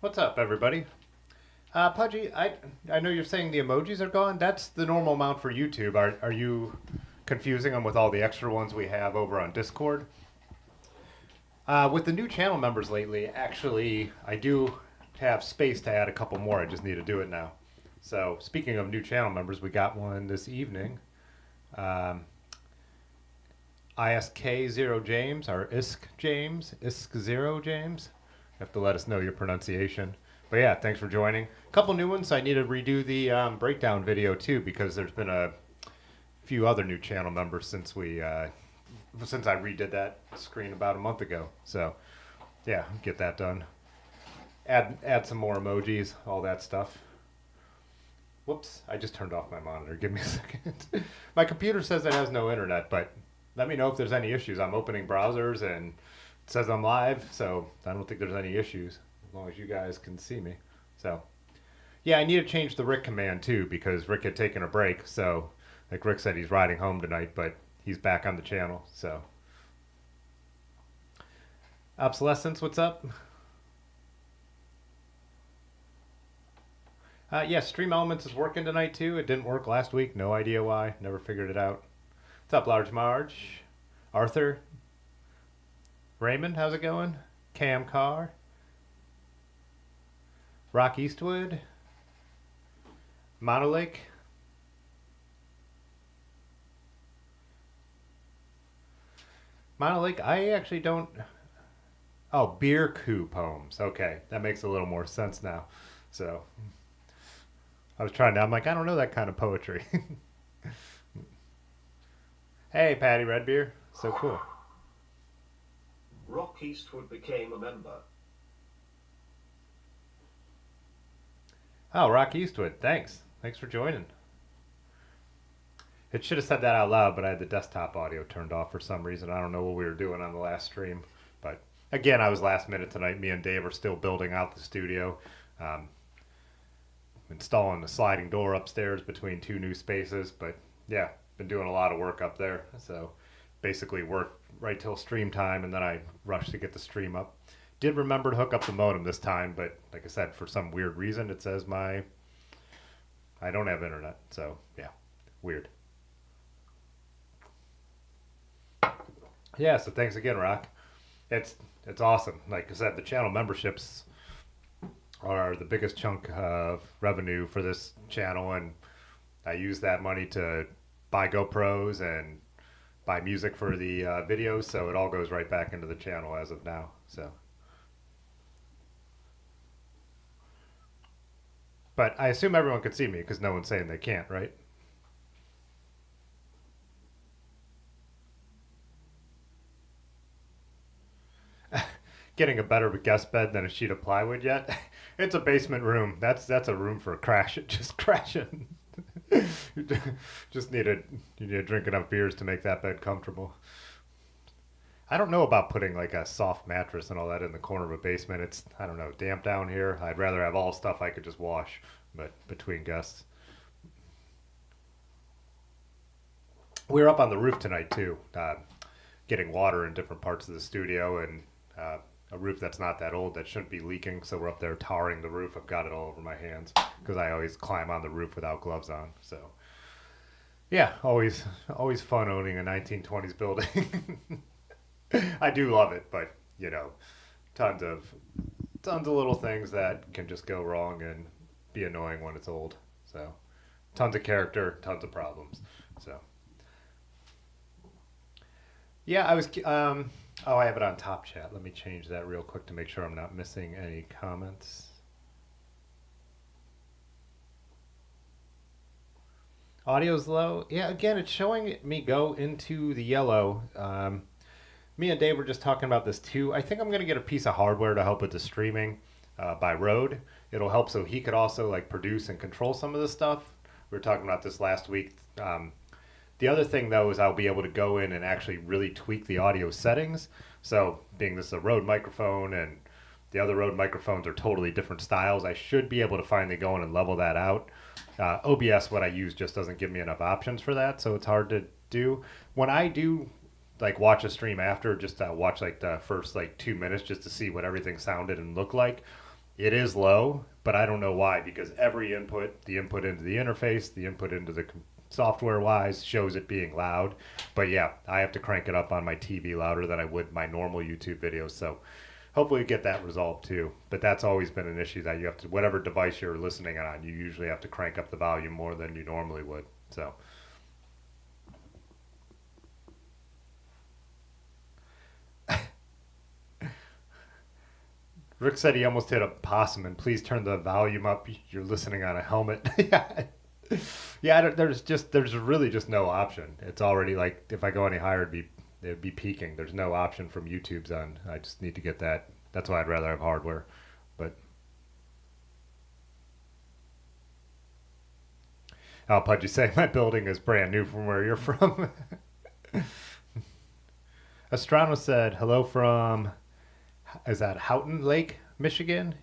What's up, everybody? Pudgy, I know you're saying the emojis are gone. That's the normal amount for YouTube. Are you confusing them with all the extra ones we have over on Discord? With the new channel members lately, actually, I do have space to add a couple more. I just need to do it now. So, speaking of new channel members, we got one this evening. Um, ISK0 James, or ISK James, ISK0 James. You have to let us know your pronunciation. But yeah, thanks for joining. A couple new ones. I need to redo the breakdown video too because there's been a few other new channel members since I redid that screen about a month ago. So yeah, get that done. Add some more emojis, all that stuff. Whoops, I just turned off my monitor. Give me a second. My computer says it has no internet, but let me know if there's any issues. I'm opening browsers and it says I'm live, so I don't think there's any issues as long as you guys can see me. So, yeah, I need to change the Rick command too because Rick had taken a break. So, like Rick said, he's riding home tonight, but he's back on the channel. So, Obsolescence, what's up? Yeah, Stream Elements is working tonight too. It didn't work last week. No idea why. Never figured it out. What's up, Large Marge? Arthur? Raymond, how's it going? Cam Carr? Rock Eastwood? Monolake? Monolake, I actually don't. Oh, Beer Coup poems. Okay, that makes a little more sense now. So, I was trying to. I'm like, I don't know that kind of poetry. Hey, Patty Redbeer. So cool. Rock Eastwood became a member. Oh, Rock Eastwood. Thanks. Thanks for joining. It should have said that out loud, but I had the desktop audio turned off for some reason. I don't know what we were doing on the last stream. But again, I was last minute tonight. Me and Dave are still building out the studio, um, installing the sliding door upstairs between two new spaces. But yeah, been doing a lot of work up there. So basically work right till stream time, and then I rush to get the stream up. Did remember to hook up the modem this time, but like I said, for some weird reason, it says I don't have internet. So yeah, weird. Yeah, so thanks again, Rock. It's it's awesome. Like I said, the channel memberships are the biggest chunk of revenue for this channel, and I use that money to buy GoPros and buy music for the videos. So it all goes right back into the channel as of now. So, but I assume everyone could see me because no one's saying they can't, right? Getting a better guest bed than a sheet of plywood yet? It's a basement room. That's a room for crash. Just crashing. Just you need to drink enough beers to make that bed comfortable. I don't know about putting like a soft mattress and all that in the corner of a basement. It's I don't know damp down here. I'd rather have all stuff I could just wash. But between guests, we were up on the roof tonight too, getting water in different parts of the studio and a roof that's not that old that shouldn't be leaking. So we're up there tarring the roof. I've got it all over my hands because I always climb on the roof without gloves on. So yeah, always fun owning a 1920s building. I do love it, but you know, tons of tons of little things that can just go wrong and be annoying when it's old. So tons of character, tons of problems. So yeah, I was. Oh, I have it on top chat. Let me change that real quick to make sure I'm not missing any comments. Audio's low. Yeah, again, it's showing me go into the yellow. Me and Dave were just talking about this too. I think I'm gonna get a piece of hardware to help with the streaming by Rode. It'll help so he could also like produce and control some of the stuff. We were talking about this last week. The other thing though is I'll be able to go in and actually really tweak the audio settings. So being this is a Rode microphone and the other Rode microphones are totally different styles, I should be able to finally go in and level that out. OBS, what I use, just doesn't give me enough options for that, so it's hard to do. When I do like watch a stream after, just watch like the first like 2 minutes just to see what everything sounded and looked like, it is low, but I don't know why, because every input, the input into the interface, the input into the software wise, shows it being loud. But yeah, I have to crank it up on my TV louder than I would my normal YouTube videos. So hopefully get that resolved too. But that's always been an issue, that you have to, whatever device you're listening on, you usually have to crank up the volume more than you normally would. So Rick said he almost hit a possum, and please turn the volume up. You're listening on a helmet. Yeah. Yeah, there's really just no option. It's already like, if I go any higher, it'd be peaking. There's no option from YouTube's on. I just need to get that. That's why I'd rather have hardware. But I'll Pudgy say my building is brand new from where you're from. Astrano said hello from, is that Houghton Lake, Michigan?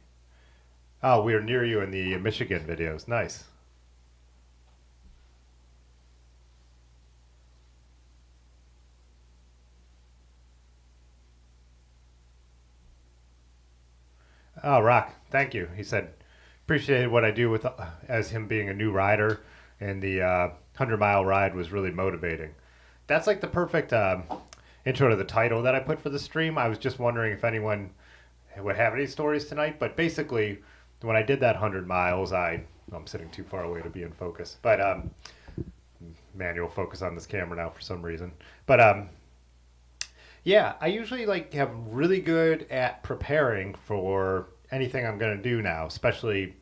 Oh, we are near you in the Michigan videos. Nice. Oh, Rock, thank you. He said, appreciated what I do with, as him being a new rider, and the 100-mile ride was really motivating. That's like the perfect intro to the title that I put for the stream. I was just wondering if anyone would have any stories tonight, but basically, when I did that 100 miles, I'm sitting too far away to be in focus, but manual focus on this camera now for some reason. But yeah, I usually like have really good at preparing for anything I'm gonna do now, especially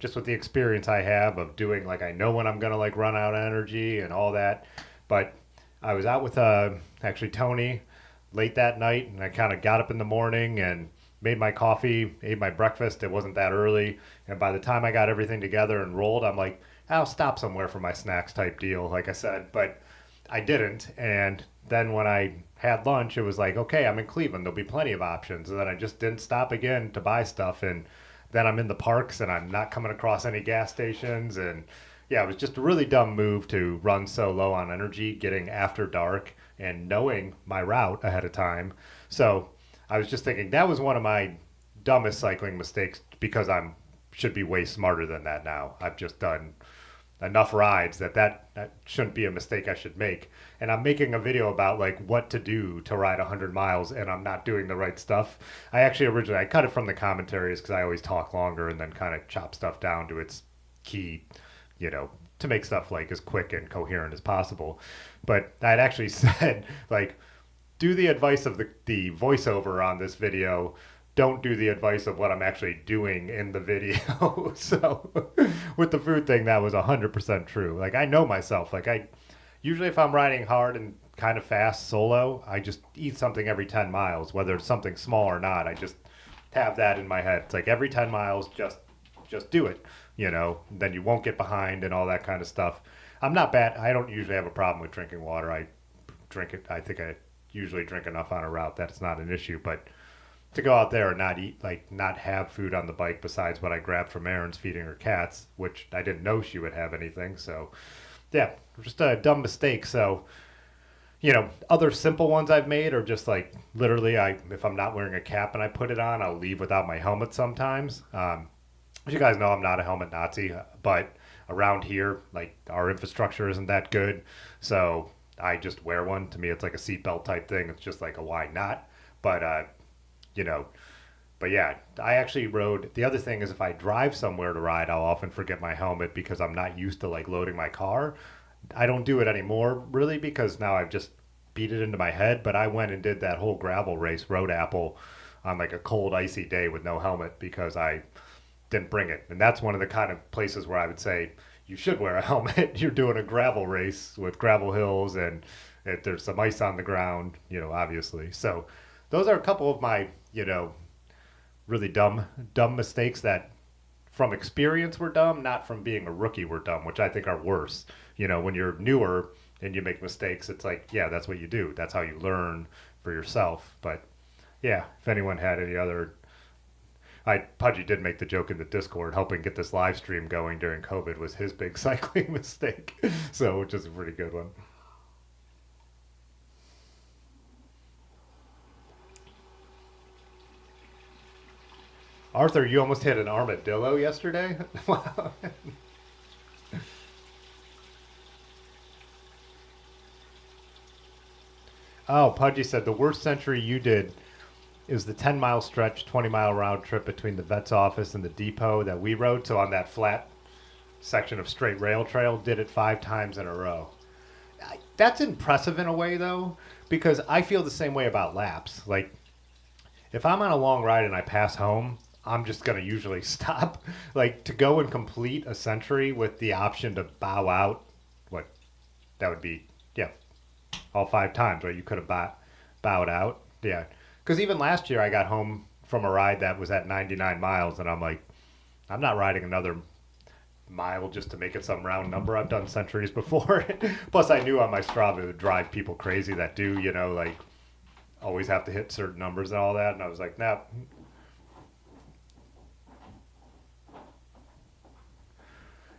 just with the experience I have of doing, like, I know when I'm gonna like run out of energy and all that. But I was out with actually Tony late that night, and I kind of got up in the morning and made my coffee, ate my breakfast. It wasn't that early, and by the time I got everything together and rolled, I'm like, I'll stop somewhere for my snacks type deal, like I said. But I didn't, and then when I had lunch, it was like, okay, I'm in Cleveland, there'll be plenty of options. And then I just didn't stop again to buy stuff, and then I'm in the parks and I'm not coming across any gas stations. And yeah, it was just a really dumb move to run so low on energy, getting after dark and knowing my route ahead of time. So I was just thinking that was one of my dumbest cycling mistakes, because I'm should be way smarter than that now. I've just done enough rides that shouldn't be a mistake I should make. And I'm making a video about like what to do to ride 100 miles, and I'm not doing the right stuff. I actually originally I cut it from the commentaries, because I always talk longer and then kind of chop stuff down to its key, to make stuff like as quick and coherent as possible. But I'd actually said, like, do the advice of the voiceover on this video. Don't do the advice of what I'm actually doing in the video. So with the food thing, that was 100% true. Like, I know myself. Like, I usually, if I'm riding hard and kind of fast solo, I just eat something every 10 miles, whether it's something small or not. I just have that in my head. It's like every 10 miles, just do it, then you won't get behind and all that kind of stuff. I'm not bad. I don't usually have a problem with drinking water. I drink it. I think I usually drink enough on a route that it's not an issue. But to go out there and not eat, like, not have food on the bike besides what I grabbed from Erin's feeding her cats, which I didn't know she would have anything. So yeah, just a dumb mistake. So, other simple ones I've made are just like, literally, if I'm not wearing a cap and I put it on, I'll leave without my helmet sometimes. As you guys know, I'm not a helmet Nazi, but around here, like, our infrastructure isn't that good. So I just wear one. To me, it's like a seatbelt type thing. It's just like a why not? But, you know, but yeah, I actually rode. The other thing is, if I drive somewhere to ride, I'll often forget my helmet because I'm not used to like loading my car. I don't do it anymore really, because now I've just beat it into my head. But I went and did that whole gravel race, Road Apple, on like a cold, icy day with no helmet because I didn't bring it. And that's one of the kind of places where I would say you should wear a helmet. You're doing a gravel race with gravel hills, and if there's some ice on the ground, obviously. So those are a couple of my, really dumb mistakes that from experience were dumb, not from being a rookie were dumb, which I think are worse. When you're newer and you make mistakes, it's like, yeah, that's what you do. That's how you learn for yourself. But yeah, if anyone had any other, Pudgy did make the joke in the Discord, helping get this live stream going during COVID was his big cycling mistake. So, which is a pretty good one. Arthur, you almost hit an armadillo yesterday? Wow. Oh, Pudgy said the worst century you did is the 10-mile stretch, 20-mile round trip between the vet's office and the depot that we rode. So on that flat section of straight rail trail, did it 5 times in a row. That's impressive in a way, though, because I feel the same way about laps. Like, if I'm on a long ride and I pass home, I'm just going to usually stop. Like, to go and complete a century with the option to bow out, what, that would be, yeah, all 5 times, right? You could have bowed out. Yeah. Because even last year, I got home from a ride that was at 99 miles, and I'm like, I'm not riding another mile just to make it some round number. I've done centuries before. Plus, I knew on my Strava it would drive people crazy that do, like, always have to hit certain numbers and all that. And I was like, nah.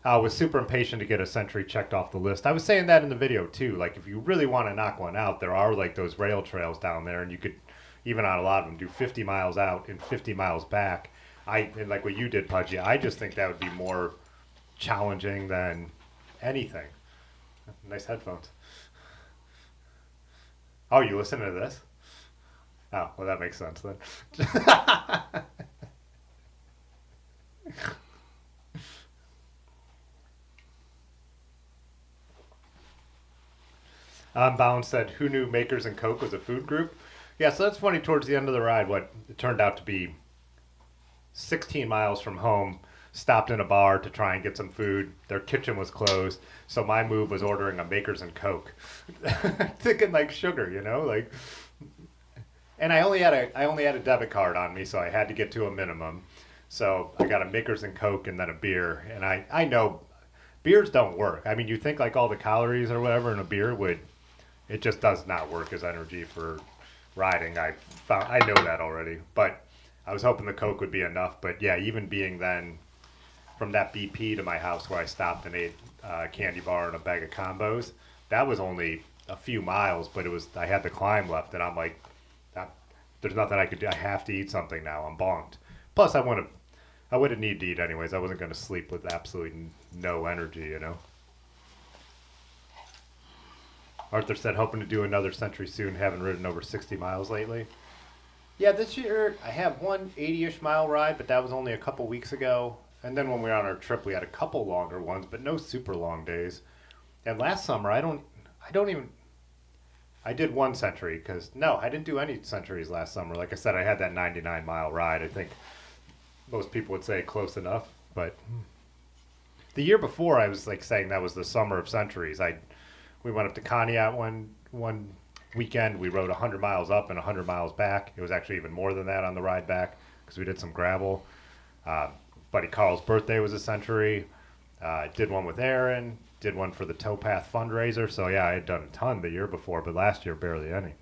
I was super impatient to get a century checked off the list. I was saying that in the video too. Like, if you really want to knock one out, there are like those rail trails down there, and you could, even on a lot of them, do 50 miles out and 50 miles back. And like what you did, Pudgy, I just think that would be more challenging than anything. Nice headphones. Oh, you listening to this? Oh, well, that makes sense then. Unbound said, who knew Makers and Coke was a food group? Yeah, so that's funny. Towards the end of the ride, what it turned out to be 16 miles from home, stopped in a bar to try and get some food. Their kitchen was closed, so my move was ordering a Makers and Coke. Thinking like sugar, like. And I only had a debit card on me, so I had to get to a minimum. So I got a Makers and Coke and then a beer. And I know beers don't work. I mean, you think like all the calories or whatever in a beer would, it just does not work as energy for riding. I know that already, but I was hoping the Coke would be enough. But yeah, even being then from that BP to my house where I stopped and ate a candy bar and a bag of combos, that was only a few miles, but I had the climb left, and I'm like, there's nothing I could do. I have to eat something now. I'm bonked. Plus, I would have needed to eat anyways. I wasn't going to sleep with absolutely no energy, Arthur said, hoping to do another century soon. Haven't ridden over 60 miles lately. Yeah, this year I have one 80-ish mile ride, but that was only a couple weeks ago. And then when we were on our trip, we had a couple longer ones, but no super long days. And last summer, I did one century because, no, I didn't do any centuries last summer. Like I said, I had that 99 mile ride. I think most people would say close enough. But the year before, I was like saying that was the summer of centuries. We went up to Conneaut one weekend. We rode 100 miles up and 100 miles back. It was actually even more than that on the ride back because we did some gravel. Buddy Carl's birthday was a century. Did one with Aaron. Did one for the Towpath fundraiser. So yeah, I had done a ton the year before, but last year barely any.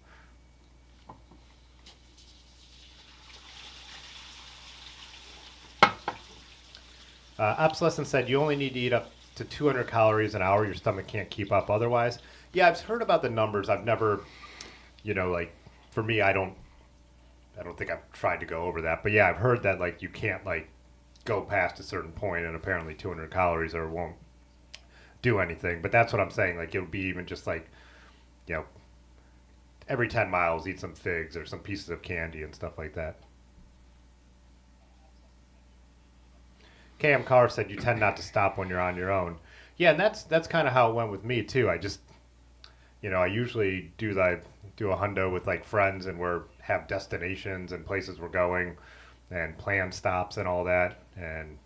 Obsolescence said you only need to eat up to 200 calories an hour. Your stomach can't keep up otherwise. Yeah, I've heard about the numbers. I've never, like for me, I don't think I've tried to go over that. But yeah, I've heard that like you can't like go past a certain point, and apparently 200 calories or won't do anything. But that's what I'm saying. Like it'll be even just like, every 10 miles eat some figs or some pieces of candy and stuff like that. KM Carr said you tend not to stop when you're on your own. Yeah, and that's kind of how it went with me too. I just, I usually do a hundo with like friends, and have destinations and places we're going, and plan stops and all that. And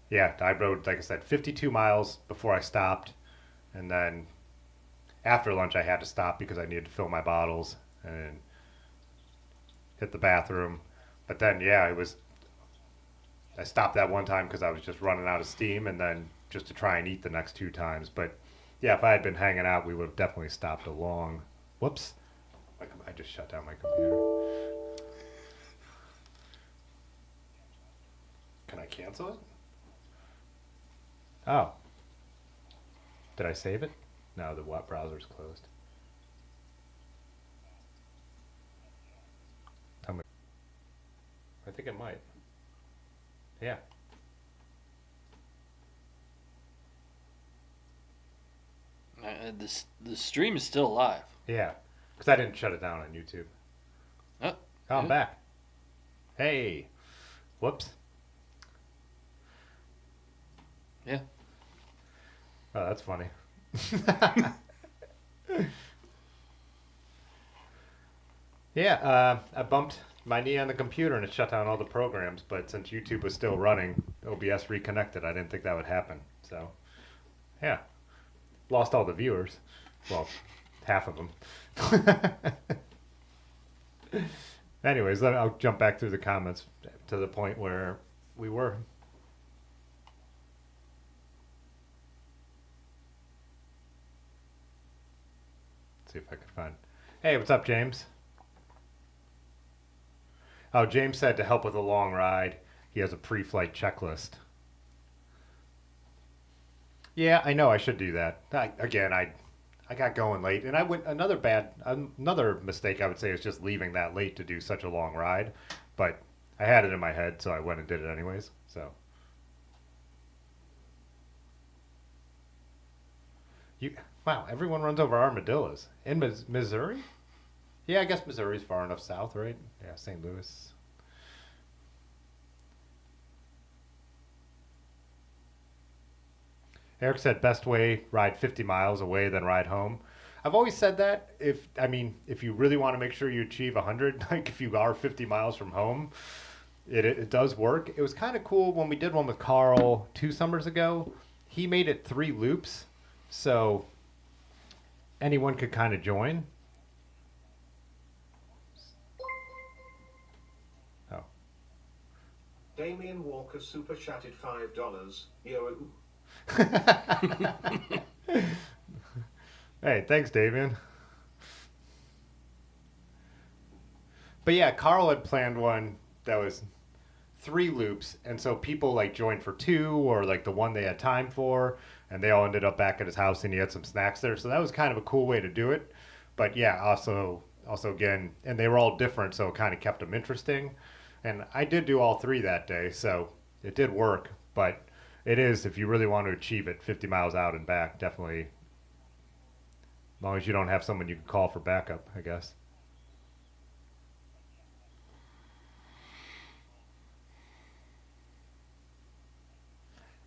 yeah, I rode, like I said, 52 miles before I stopped, and then after lunch I had to stop because I needed to fill my bottles and hit the bathroom. But then yeah, I stopped that one time because I was just running out of steam, and then just to try and eat the next 2 times. But yeah, if I had been hanging out, we would have definitely stopped along. Whoops. I just shut down my computer. Can I cancel it? Oh. Did I save it? No, the web browser's closed. Tell me. think it might. Yeah. The stream is still alive. Yeah. Because I didn't shut it down on YouTube. Oh, I'm yeah. back. Hey. Whoops. Yeah. Oh, that's funny. Yeah, I bumped my knee on the computer and it shut down all the programs, but since YouTube was still running, OBS reconnected. I didn't think that would happen. So, yeah. Lost all the viewers. Well, half of them. Anyways, I'll jump back through the comments to the point where we were. Let's see if I can find. Hey, what's up, James? Oh, James said to help with a long ride, he has a pre-flight checklist. Yeah, I know I should do that. I got going late, and I went another mistake I would say is just leaving that late to do such a long ride, but I had it in my head, so I went and did it anyways. So wow, everyone runs over armadillos in Missouri. Yeah, I guess Missouri's far enough south, right? Yeah, St. Louis. Eric said best way ride 50 miles away then ride home. I've always said that if you really want to make sure you achieve 100, like if you are 50 miles from home, it does work. It was kind of cool when we did one with Carl 2 summers ago. He made it 3 loops, so anyone could kind of join. Oh. Damien Walker super chatted $5. Yo. Hey, thanks, Damien. But yeah, Carl had planned one that was 3 loops, and so people like joined for 2 or like the one they had time for, and they all ended up back at his house, and he had some snacks there. So that was kind of a cool way to do it. But yeah, also again, and they were all different, so it kind of kept them interesting. And I did do all 3 that day, so it did work. But it is, if you really want to achieve it, 50 miles out and back, definitely. As long as you don't have someone you can call for backup, I guess.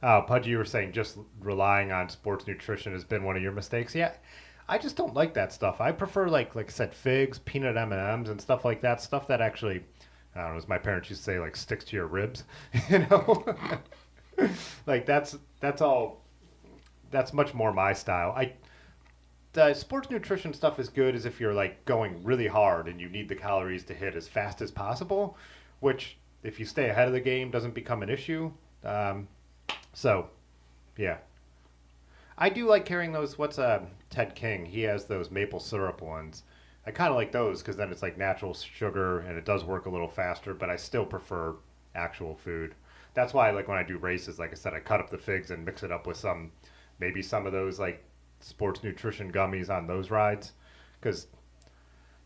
Pudgy, you were saying just relying on sports nutrition has been one of your mistakes. Yeah, I just don't like that stuff. I prefer like I said, figs, peanut M&Ms, and stuff like that. Stuff that actually, I don't know, as my parents used to say, like sticks to your ribs. You know, like that's all. That's much more my style. The sports nutrition stuff is good as if you're like going really hard and you need the calories to hit as fast as possible, which if you stay ahead of the game doesn't become an issue. So, yeah. I do like carrying those. What's Ted King? He has those maple syrup ones. I kind of like those because then it's like natural sugar and it does work a little faster, but I still prefer actual food. That's why, like when I do races, like I said, I cut up the figs and mix it up with maybe some of those like sports nutrition gummies on those rides. Because,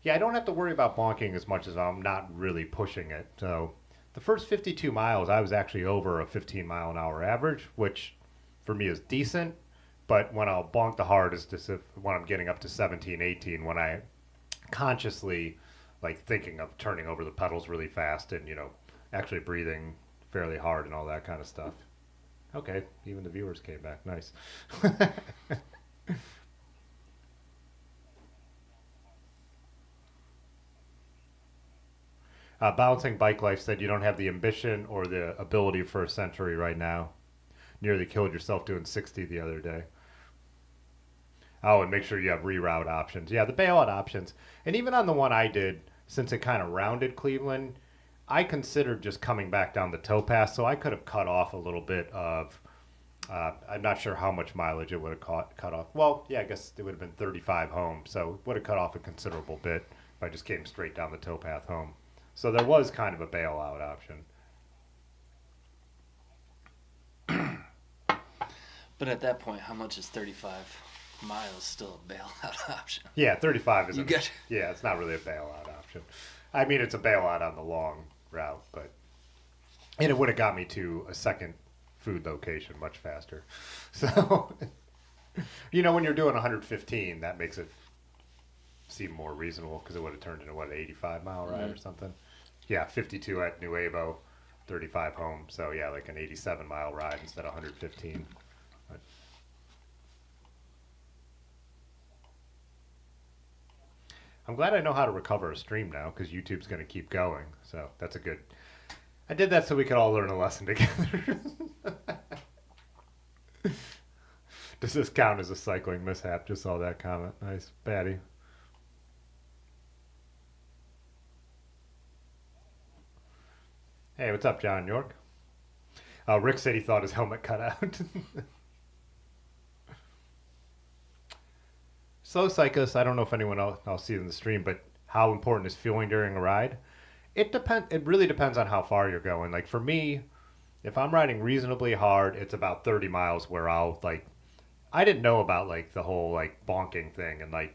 yeah, I don't have to worry about bonking as much as I'm not really pushing it. So the first 52 miles, I was actually over a 15 mile an hour average, which for me is decent. But when I'll bonk the hardest is when I'm getting up to 17, 18, when I consciously like thinking of turning over the pedals really fast and, actually breathing fairly hard and all that kind of stuff. Okay, even the viewers came back. Nice. Balancing Bike Life said you don't have the ambition or the ability for a century right now. Nearly killed yourself doing 60 the other day. Oh, and make sure you have reroute options. Yeah, the bailout options. And even on the one I did, since it kind of rounded Cleveland, I considered just coming back down the towpath, so I could have cut off a little bit of, I'm not sure how much mileage it would have cut off. Well, yeah, I guess it would have been 35 home, so it would have cut off a considerable bit if I just came straight down the towpath home. So there was kind of a bailout option. But at that point, how much is 35 miles still a bailout option? Yeah, 35 isn't. You get. Yeah, it's not really a bailout option. I mean, it's a bailout on the long route, but And it would have got me to a second food location much faster. So, when you're doing 115, that makes it seem more reasonable because it would have turned into, what, an 85-mile ride or something? Yeah, 52 at Nuevo, 35 home. So, yeah, like an 87-mile ride instead of 115. But I'm glad I know how to recover a stream now because YouTube's going to keep going. So that's a good... I did that so we could all learn a lesson together. Does this count as a cycling mishap? Just saw that comment. Nice. Batty. Hey, what's up, John York? Rick said he thought his helmet cut out. Slow cyclists, I don't know if anyone else I'll see in the stream, but how important is fueling during a ride? It really depends on how far you're going. Like for me, if I'm riding reasonably hard, it's about 30 miles where I'll I didn't know about the whole bonking thing and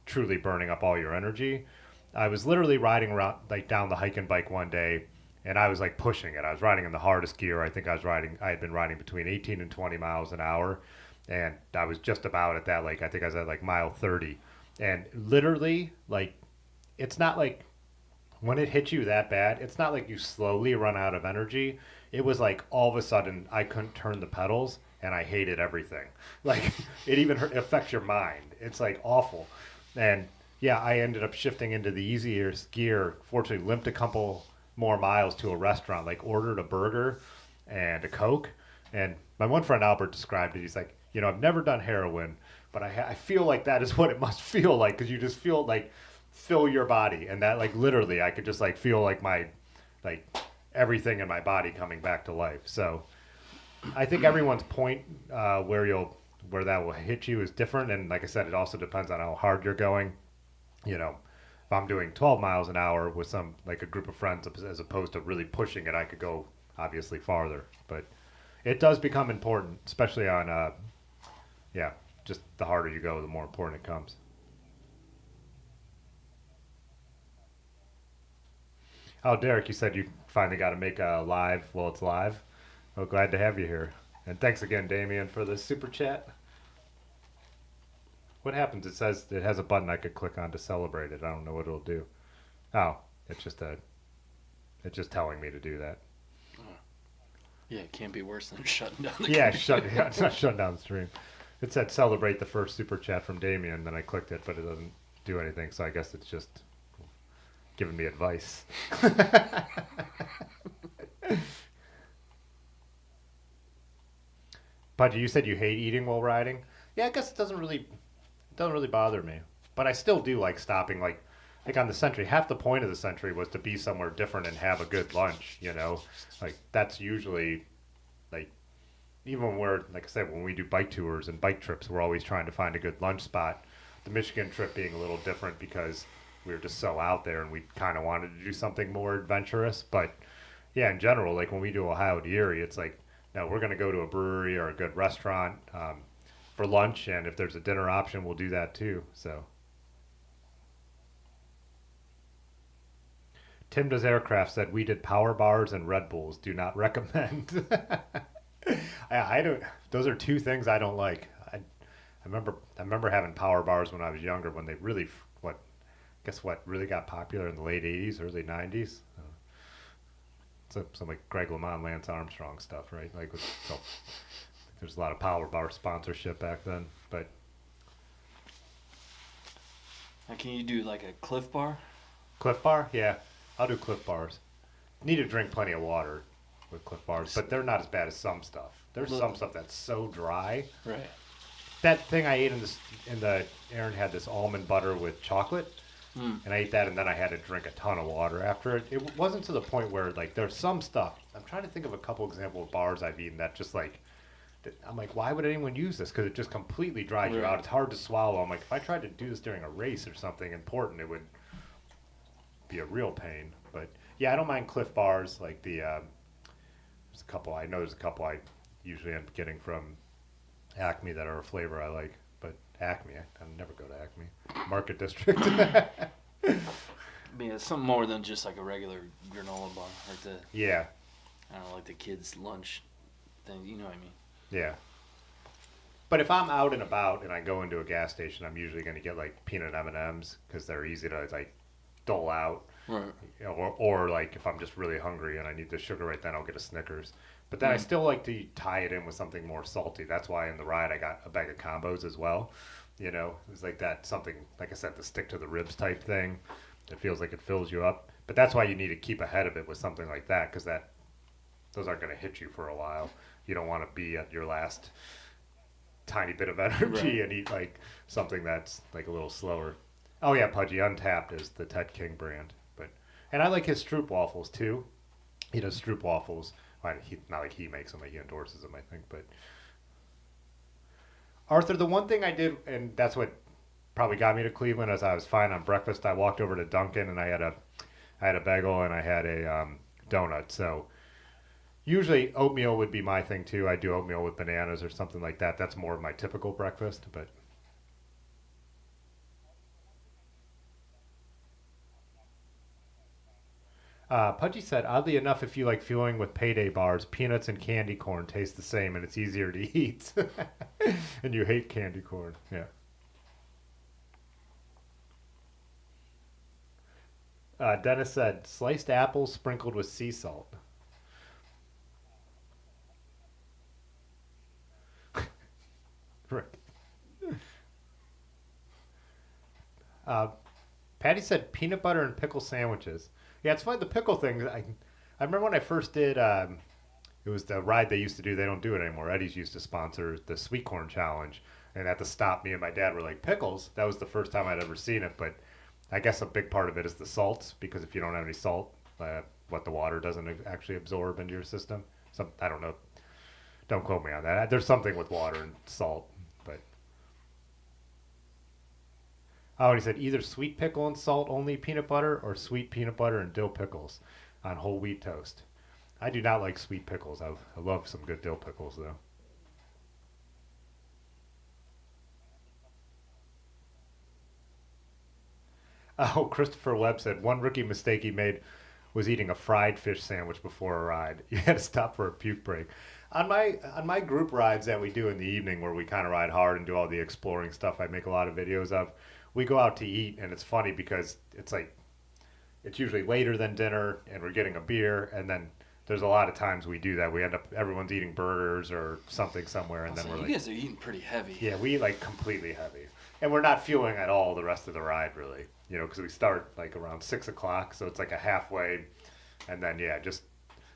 truly burning up all your energy. I was literally riding around down the hike and bike one day and I was pushing it. I was riding in the hardest gear. I think I had been riding between 18 and 20 miles an hour and I was just about at that, I think I was at mile 30 and literally it's not when it hits you that bad, it's not like you slowly run out of energy. It was all of a sudden I couldn't turn the pedals and I hated everything. It even affects your mind. It's awful. And yeah, I ended up shifting into the easier gear. Fortunately, limped a couple more miles to a restaurant, ordered a burger and a Coke. And my one friend Albert described it. He's like, I've never done heroin, but I feel like that is what it must feel like because you just feel fill your body and that literally I could just feel my everything in my body coming back to life. So I think everyone's point where that will hit you is different, and like I said, it also depends on how hard you're going. If I'm doing 12 miles an hour with a group of friends as opposed to really pushing it, I could go obviously farther. But it does become important, especially on just the harder you go, the more important it comes. Oh, Derek, you said you finally got to make a live while it's live. Well, glad to have you here. And thanks again, Damien, for the super chat. What happens? It says it has a button I could click on to celebrate it. I don't know what it'll do. Oh, it's just telling me to do that. Yeah, it can't be worse than shutting down the Yeah, it's not shutting down the stream. It said celebrate the first super chat from Damien, then I clicked it, but it doesn't do anything, so I guess it's just giving me advice. Pudgy, you said you hate eating while riding. Yeah, I guess it doesn't really bother me. But I still do like stopping, like on the Century. Half the point of the Century was to be somewhere different and have a good lunch. That's usually even when we're like I said, when we do bike tours and bike trips, we're always trying to find a good lunch spot. The Michigan trip being a little different because we were just so out there and we kind of wanted to do something more adventurous. But yeah, in general, when we do Ohio to Erie, it's no, we're going to go to a brewery or a good restaurant for lunch, and if there's a dinner option, we'll do that too. So Tim Does Aircraft said we did power bars and Red Bulls. Do not recommend. I don't. Those are two things I don't like. I remember having power bars when I was younger when they really really got popular in the late 80s, early 90s. Some Greg LeMond, Lance Armstrong stuff, right? There's a lot of power bar sponsorship back then, but Now, can you do a Cliff Bar? Cliff Bar, yeah, I'll do Cliff Bars. Need to drink plenty of water with Cliff Bars, but they're not as bad as some stuff. There's some stuff that's so dry. Right. That thing I ate Aaron had this almond butter with chocolate. And I ate that, and then I had to drink a ton of water after it. It wasn't to the point where, there's some stuff. I'm trying to think of a couple example of bars I've eaten that just, I'm like, why would anyone use this? Because it just completely dries you out. It's hard to swallow. I'm like, if I tried to do this during a race or something important, it would be a real pain. But, yeah, I don't mind Cliff Bars. There's a couple. I know there's a couple I usually end up getting from Acme that are a flavor I like. Acme. I never go to Acme. Market District. Yeah, something more than just a regular granola bar. Yeah. I don't know, like the kids' lunch thing. You know what I mean? Yeah. But if I'm out and about and I go into a gas station, I'm usually going to get like peanut M&Ms because they're easy to like dole out. Right. You know, or like if I'm just really hungry and I need the sugar right then, I'll get a Snickers. But then I still like to tie it in with something more salty. That's why in the ride I got a bag of combos as well. You know, it's like that something, like I said, the stick to the ribs type thing. It feels like it fills you up. But that's why you need to keep ahead of it with something like that because those aren't going to hit you for a while. You don't want to be at your last tiny bit of energy and eat like something that's like a little slower. Oh yeah, Pudgy Untapped is the Ted King brand, and I like his Stroop waffles too. He does Stroop waffles. Well, not like he makes them, like he endorses them, I think. But Arthur, the one thing I did, and that's what probably got me to Cleveland, as I was fine on breakfast. I walked over to Dunkin' and I had a bagel and I had a donut. So usually oatmeal would be my thing too. I do oatmeal with bananas or something like that. That's more of my typical breakfast. But Pudgy said, oddly enough, if you like fueling with payday bars, peanuts and candy corn taste the same and it's easier to eat. And you hate candy corn. Yeah. Dennis said, sliced apples sprinkled with sea salt. Right. Uh, Patty said peanut butter and pickle sandwiches. Yeah, it's funny. The pickle thing. I remember when I first did. It was the ride they used to do. They don't do it anymore. Eddie's used to sponsor the sweet corn challenge, and at the stop, me and my dad were like pickles. That was the first time I'd ever seen it. But I guess a big part of it is the salts because if you don't have any salt, what the water doesn't actually absorb into your system. I don't know. Don't quote me on that. There's something with water and salt, but oh, and he said either sweet pickle and salt only peanut butter or sweet peanut butter and dill pickles on whole wheat toast. I do not like sweet pickles. I love some good dill pickles though. Oh, Christopher Webb said one rookie mistake he made was eating a fried fish sandwich before a ride. You had to stop for a puke break. On my group rides that we do in the evening where we kind of ride hard and do all the exploring stuff I make a lot of videos of, we go out to eat and it's funny because it's like it's usually later than dinner and we're getting a beer and then there's a lot of times we do that. We end up everyone's eating burgers or something somewhere and then So we're you like guys are eating pretty heavy. yeah, we eat like completely heavy. And we're not fueling at all the rest of the ride really. You know, because we start like around 6 o'clock, so it's like a halfway and then yeah, just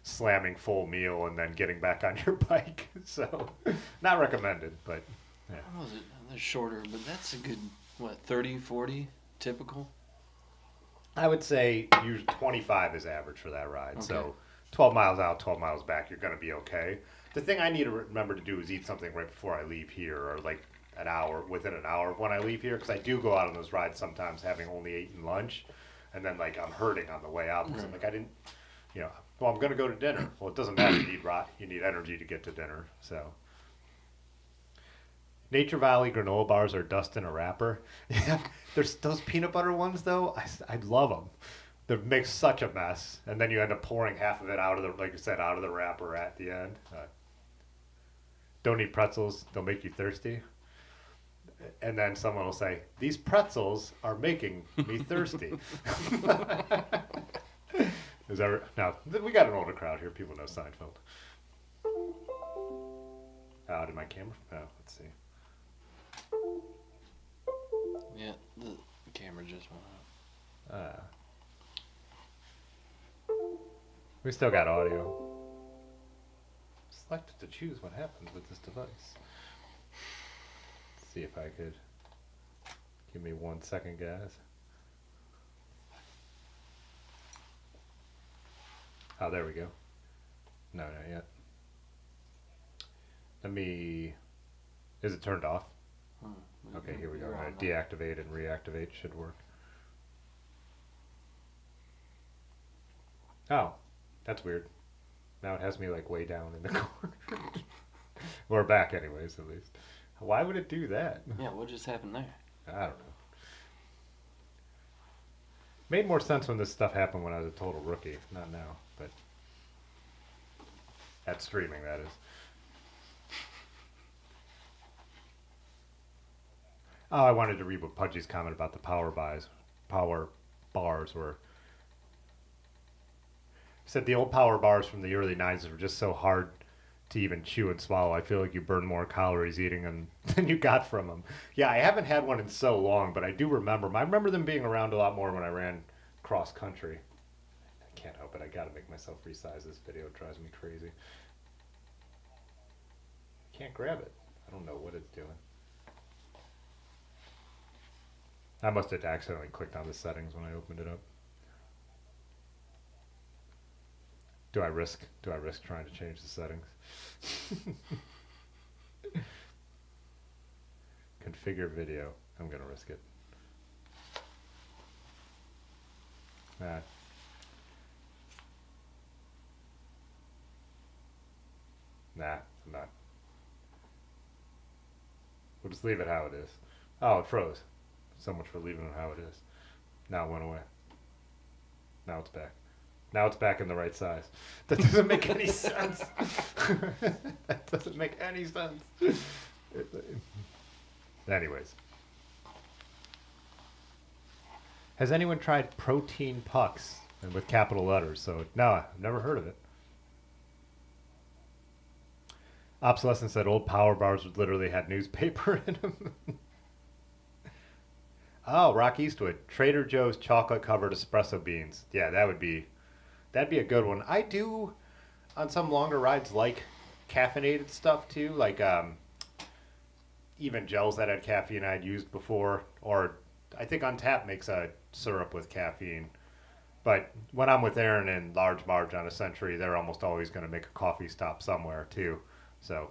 slamming full meal and then getting back on your bike. So not recommended, but yeah. How was it? They're shorter, but that's a good, what, 30, 40 typical? I would say usually 25 is average for that ride. Okay. So 12 miles out, 12 miles back, you're going to be okay. The thing I need to remember to do is eat something right before I leave here or like within an hour of when I leave here because I do go out on those rides sometimes having only eaten lunch and then like I'm hurting on the way out because I'm like I didn't, you know, well I'm going to go to dinner. Well, it doesn't matter. You need energy to get to dinner. So Nature Valley granola bars are dust in a wrapper. Yeah, there's those peanut butter ones though. I love them. They make such a mess, and then you end up pouring half of it out of the, like you said, out of the wrapper at the end. Don't eat pretzels; they'll make you thirsty. And then someone will say, "These pretzels are making me thirsty." Is that now? We got an older crowd here. People know Seinfeld. Did my camera? Oh, let's see. Yeah, the camera just went out. We still got audio. Selected to choose what happens with this device. Let's see if I could. Give me 1 second, guys. Oh, there we go. No, not yet. Is it turned off? Okay, here we go. Deactivate and reactivate should work. Oh, that's weird. Now it has me like way down in the corner. We're back anyways, at least. Why would it do that? Yeah, what just happened there? I don't know. Made more sense when this stuff happened when I was a total rookie, not now. But At streaming, that is. Oh, I wanted to read what Pudgy's comment about the power bars were. He said the old power bars from the early 90s were just so hard to even chew and swallow. I feel like you burn more calories eating them than you got from them. Yeah, I haven't had one in so long, but I do remember them. I remember them being around a lot more when I ran cross country. I can't help it. I gotta make myself resize this video. It drives me crazy. Can't grab it. I don't know what it's doing. I must have accidentally clicked on the settings when I opened it up. Do I risk trying to change the settings? Configure video. I'm gonna risk it. Nah. Nah, I'm not. We'll just leave it how it is. Oh, it froze. So much for leaving it how it is. Now it went away. Now it's back. Now it's back in the right size. That doesn't make any sense. That doesn't make any sense. Anyways. Has anyone tried protein pucks? And with capital letters. So, no, I've never heard of it. Obsolescence said old power bars literally had newspaper in them. Oh, Rock Eastwood. Trader Joe's chocolate covered espresso beans. Yeah, that'd be a good one. I do on some longer rides like caffeinated stuff too, like even gels that had caffeine I'd used before, or I think Untapped makes a syrup with caffeine. But when I'm with Aaron and Large Marge on a Century, they're almost always going to make a coffee stop somewhere too. So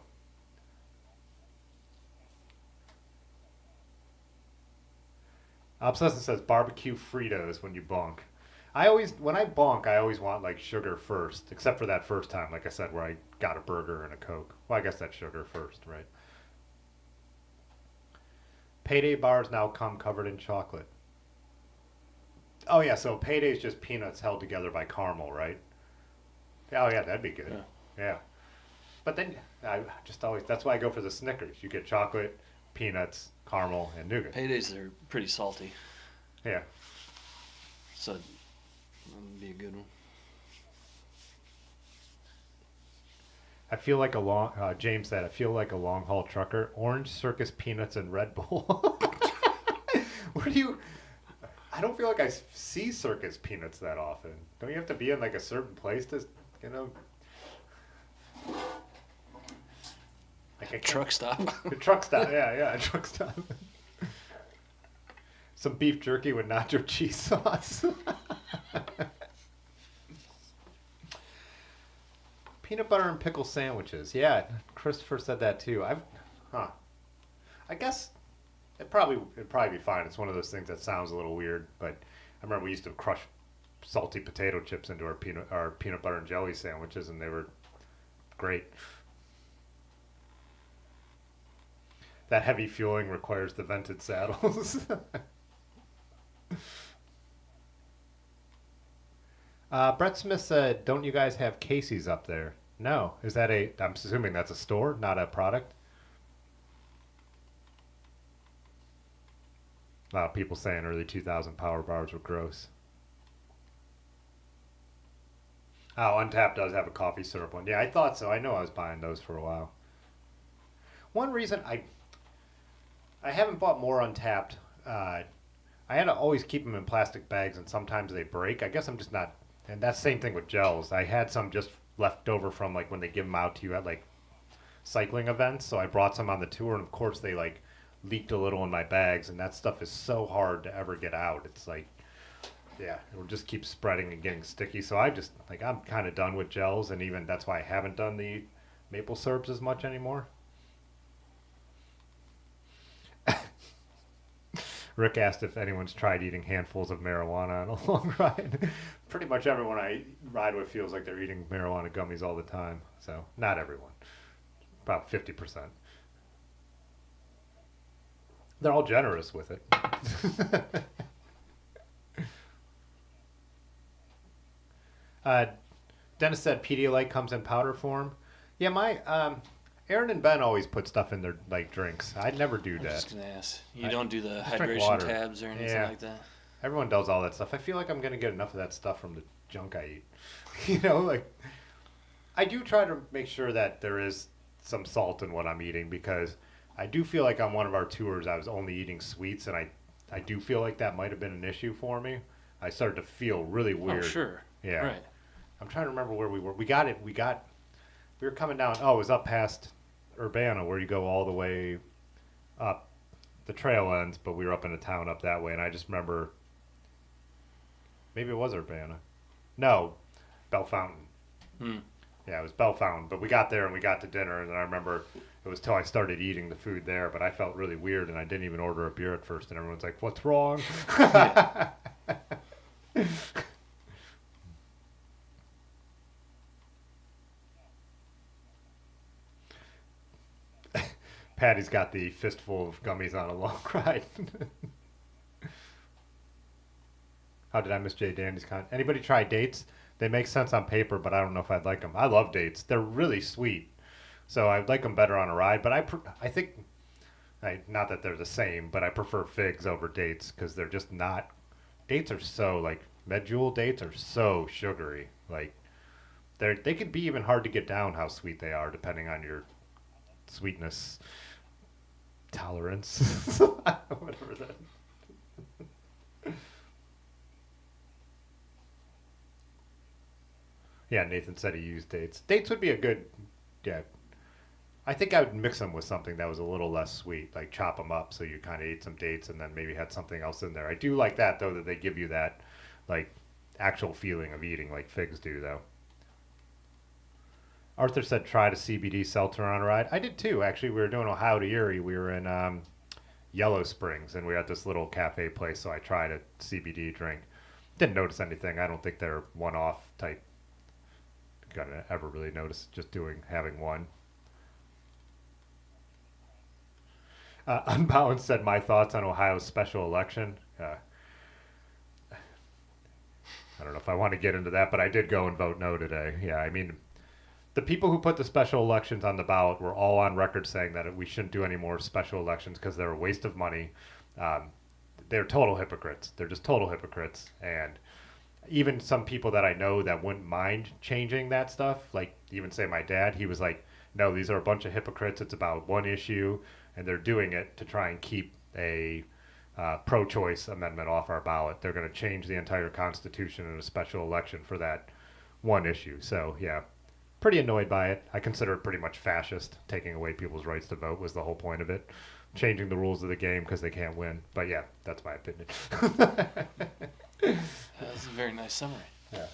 Obsessive says barbecue Fritos when you bonk. When I bonk, I always want like sugar first, except for that first time, like I said, where I got a burger and a Coke. Well, I guess that's sugar first, right? Payday bars now come covered in chocolate. Oh yeah, so Payday's just peanuts held together by caramel, right? Oh yeah, that'd be good. Yeah. But then I just always, that's why I go for the Snickers. You get chocolate, peanuts, caramel, and nougat. Paydays are pretty salty. Yeah. So that would be a good one. I feel like James said, I feel like a long haul trucker. Orange Circus peanuts and Red Bull. I don't feel like I see Circus peanuts that often. Don't you have to be in like a certain place to, you know? Like a Truck stop. A truck stop, yeah, a truck stop. Some beef jerky with nacho cheese sauce. Peanut butter and pickle sandwiches. Yeah, Christopher said that too. I guess it'd probably be fine. It's one of those things that sounds a little weird, but I remember we used to crush salty potato chips into our peanut butter and jelly sandwiches, and they were great. That heavy fueling requires the vented saddles. Brett Smith said, don't you guys have Casey's up there? No. Is that I'm assuming that's a store, not a product? A lot of people saying early 2000 power bars were gross. Oh, Untapped does have a coffee syrup one. Yeah, I thought so. I know I was buying those for a while. One reason I haven't bought more Untapped. I had to always keep them in plastic bags, and sometimes they break. I guess I'm just not. And that's the same thing with gels. I had some just left over from like when they give them out to you at like cycling events. So I brought some on the tour, and of course they like leaked a little in my bags, and that stuff is so hard to ever get out. It's like, yeah, it'll just keep spreading and getting sticky. So I just like I'm kind of done with gels, and even that's why I haven't done the maple syrups as much anymore. Rick asked if anyone's tried eating handfuls of marijuana on a long ride. Pretty much everyone I ride with feels like they're eating marijuana gummies all the time. So, not everyone. About 50%. They're all generous with it. Dennis said Pedialyte comes in powder form. Yeah, my Aaron and Ben always put stuff in their like drinks. I'd never do I'm that. just gonna ask. You don't do the just drink hydration water. tabs or anything Yeah. like that? Everyone does all that stuff. I feel like I'm gonna get enough of that stuff from the junk I eat. You know, like I do try to make sure that there is some salt in what I'm eating because I do feel like on one of our tours I was only eating sweets and I do feel like that might have been an issue for me. I started to feel really weird. Oh, sure. Yeah. Right. I'm trying to remember where we were. We were coming down. Oh, it was up past Urbana where you go all the way up the trail ends, but we were up in a town up that way. And I just remember, maybe it was Urbana. No, Bell Fountain. Hmm. Yeah, it was Bell Fountain. But we got there and we got to dinner. And I remember it was till I started eating the food there. But I felt really weird and I didn't even order a beer at first. And everyone's like, what's wrong? Patty's got the fistful of gummies on a long ride. How did I miss Jay Dandy's con? Anybody try dates? They make sense on paper, but I don't know if I'd like them. I love dates. They're really sweet. So I'd like them better on a ride. But I think, not that they're the same, but I prefer figs over dates because they're just not. Dates are so, like, medjool dates are so sugary. Like, they could be even hard to get down how sweet they are depending on your sweetness tolerance. Whatever that. Yeah, Nathan said he used dates. Dates would be a good, yeah. I think I would mix them with something that was a little less sweet, like chop them up so you kind of ate some dates and then maybe had something else in there. I do like that though, that they give you that, like, actual feeling of eating, like figs do though. Arthur said try to CBD seltzer on a ride. I did too, actually. We were doing Ohio to Erie. We were in Yellow Springs, and we were at this little cafe place, so I tried a CBD drink. Didn't notice anything. I don't think they're one-off type. Gonna ever really notice just having one. Unbalanced said my thoughts on Ohio's special election. I don't know if I want to get into that, but I did go and vote no today. Yeah, I mean, the people who put the special elections on the ballot were all on record saying that we shouldn't do any more special elections because they're a waste of money. They're total hypocrites. They're just total hypocrites. And even some people that I know that wouldn't mind changing that stuff, like even say my dad, he was like, no, these are a bunch of hypocrites. It's about one issue, and they're doing it to try and keep a pro-choice amendment off our ballot. They're going to change the entire Constitution in a special election for that one issue. So, yeah, pretty annoyed by it. I consider it pretty much fascist. Taking away people's rights to vote was the whole point of it. Changing the rules of the game because they can't win. But, yeah, that's my opinion. That's a very nice summary. Yeah.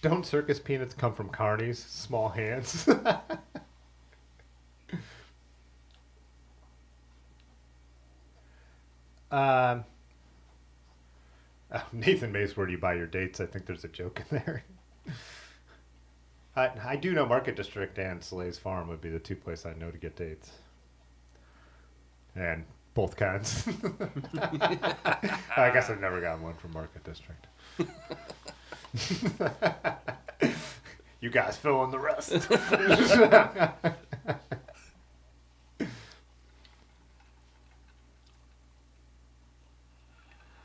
Don't circus peanuts come from carnies? Small hands. Nathan Mace, where do you buy your dates? I think there's a joke in there. I do know Market District and Slay's Farm would be the two places I know to get dates. And both kinds. I guess I've never gotten one from Market District. You guys fill in the rest.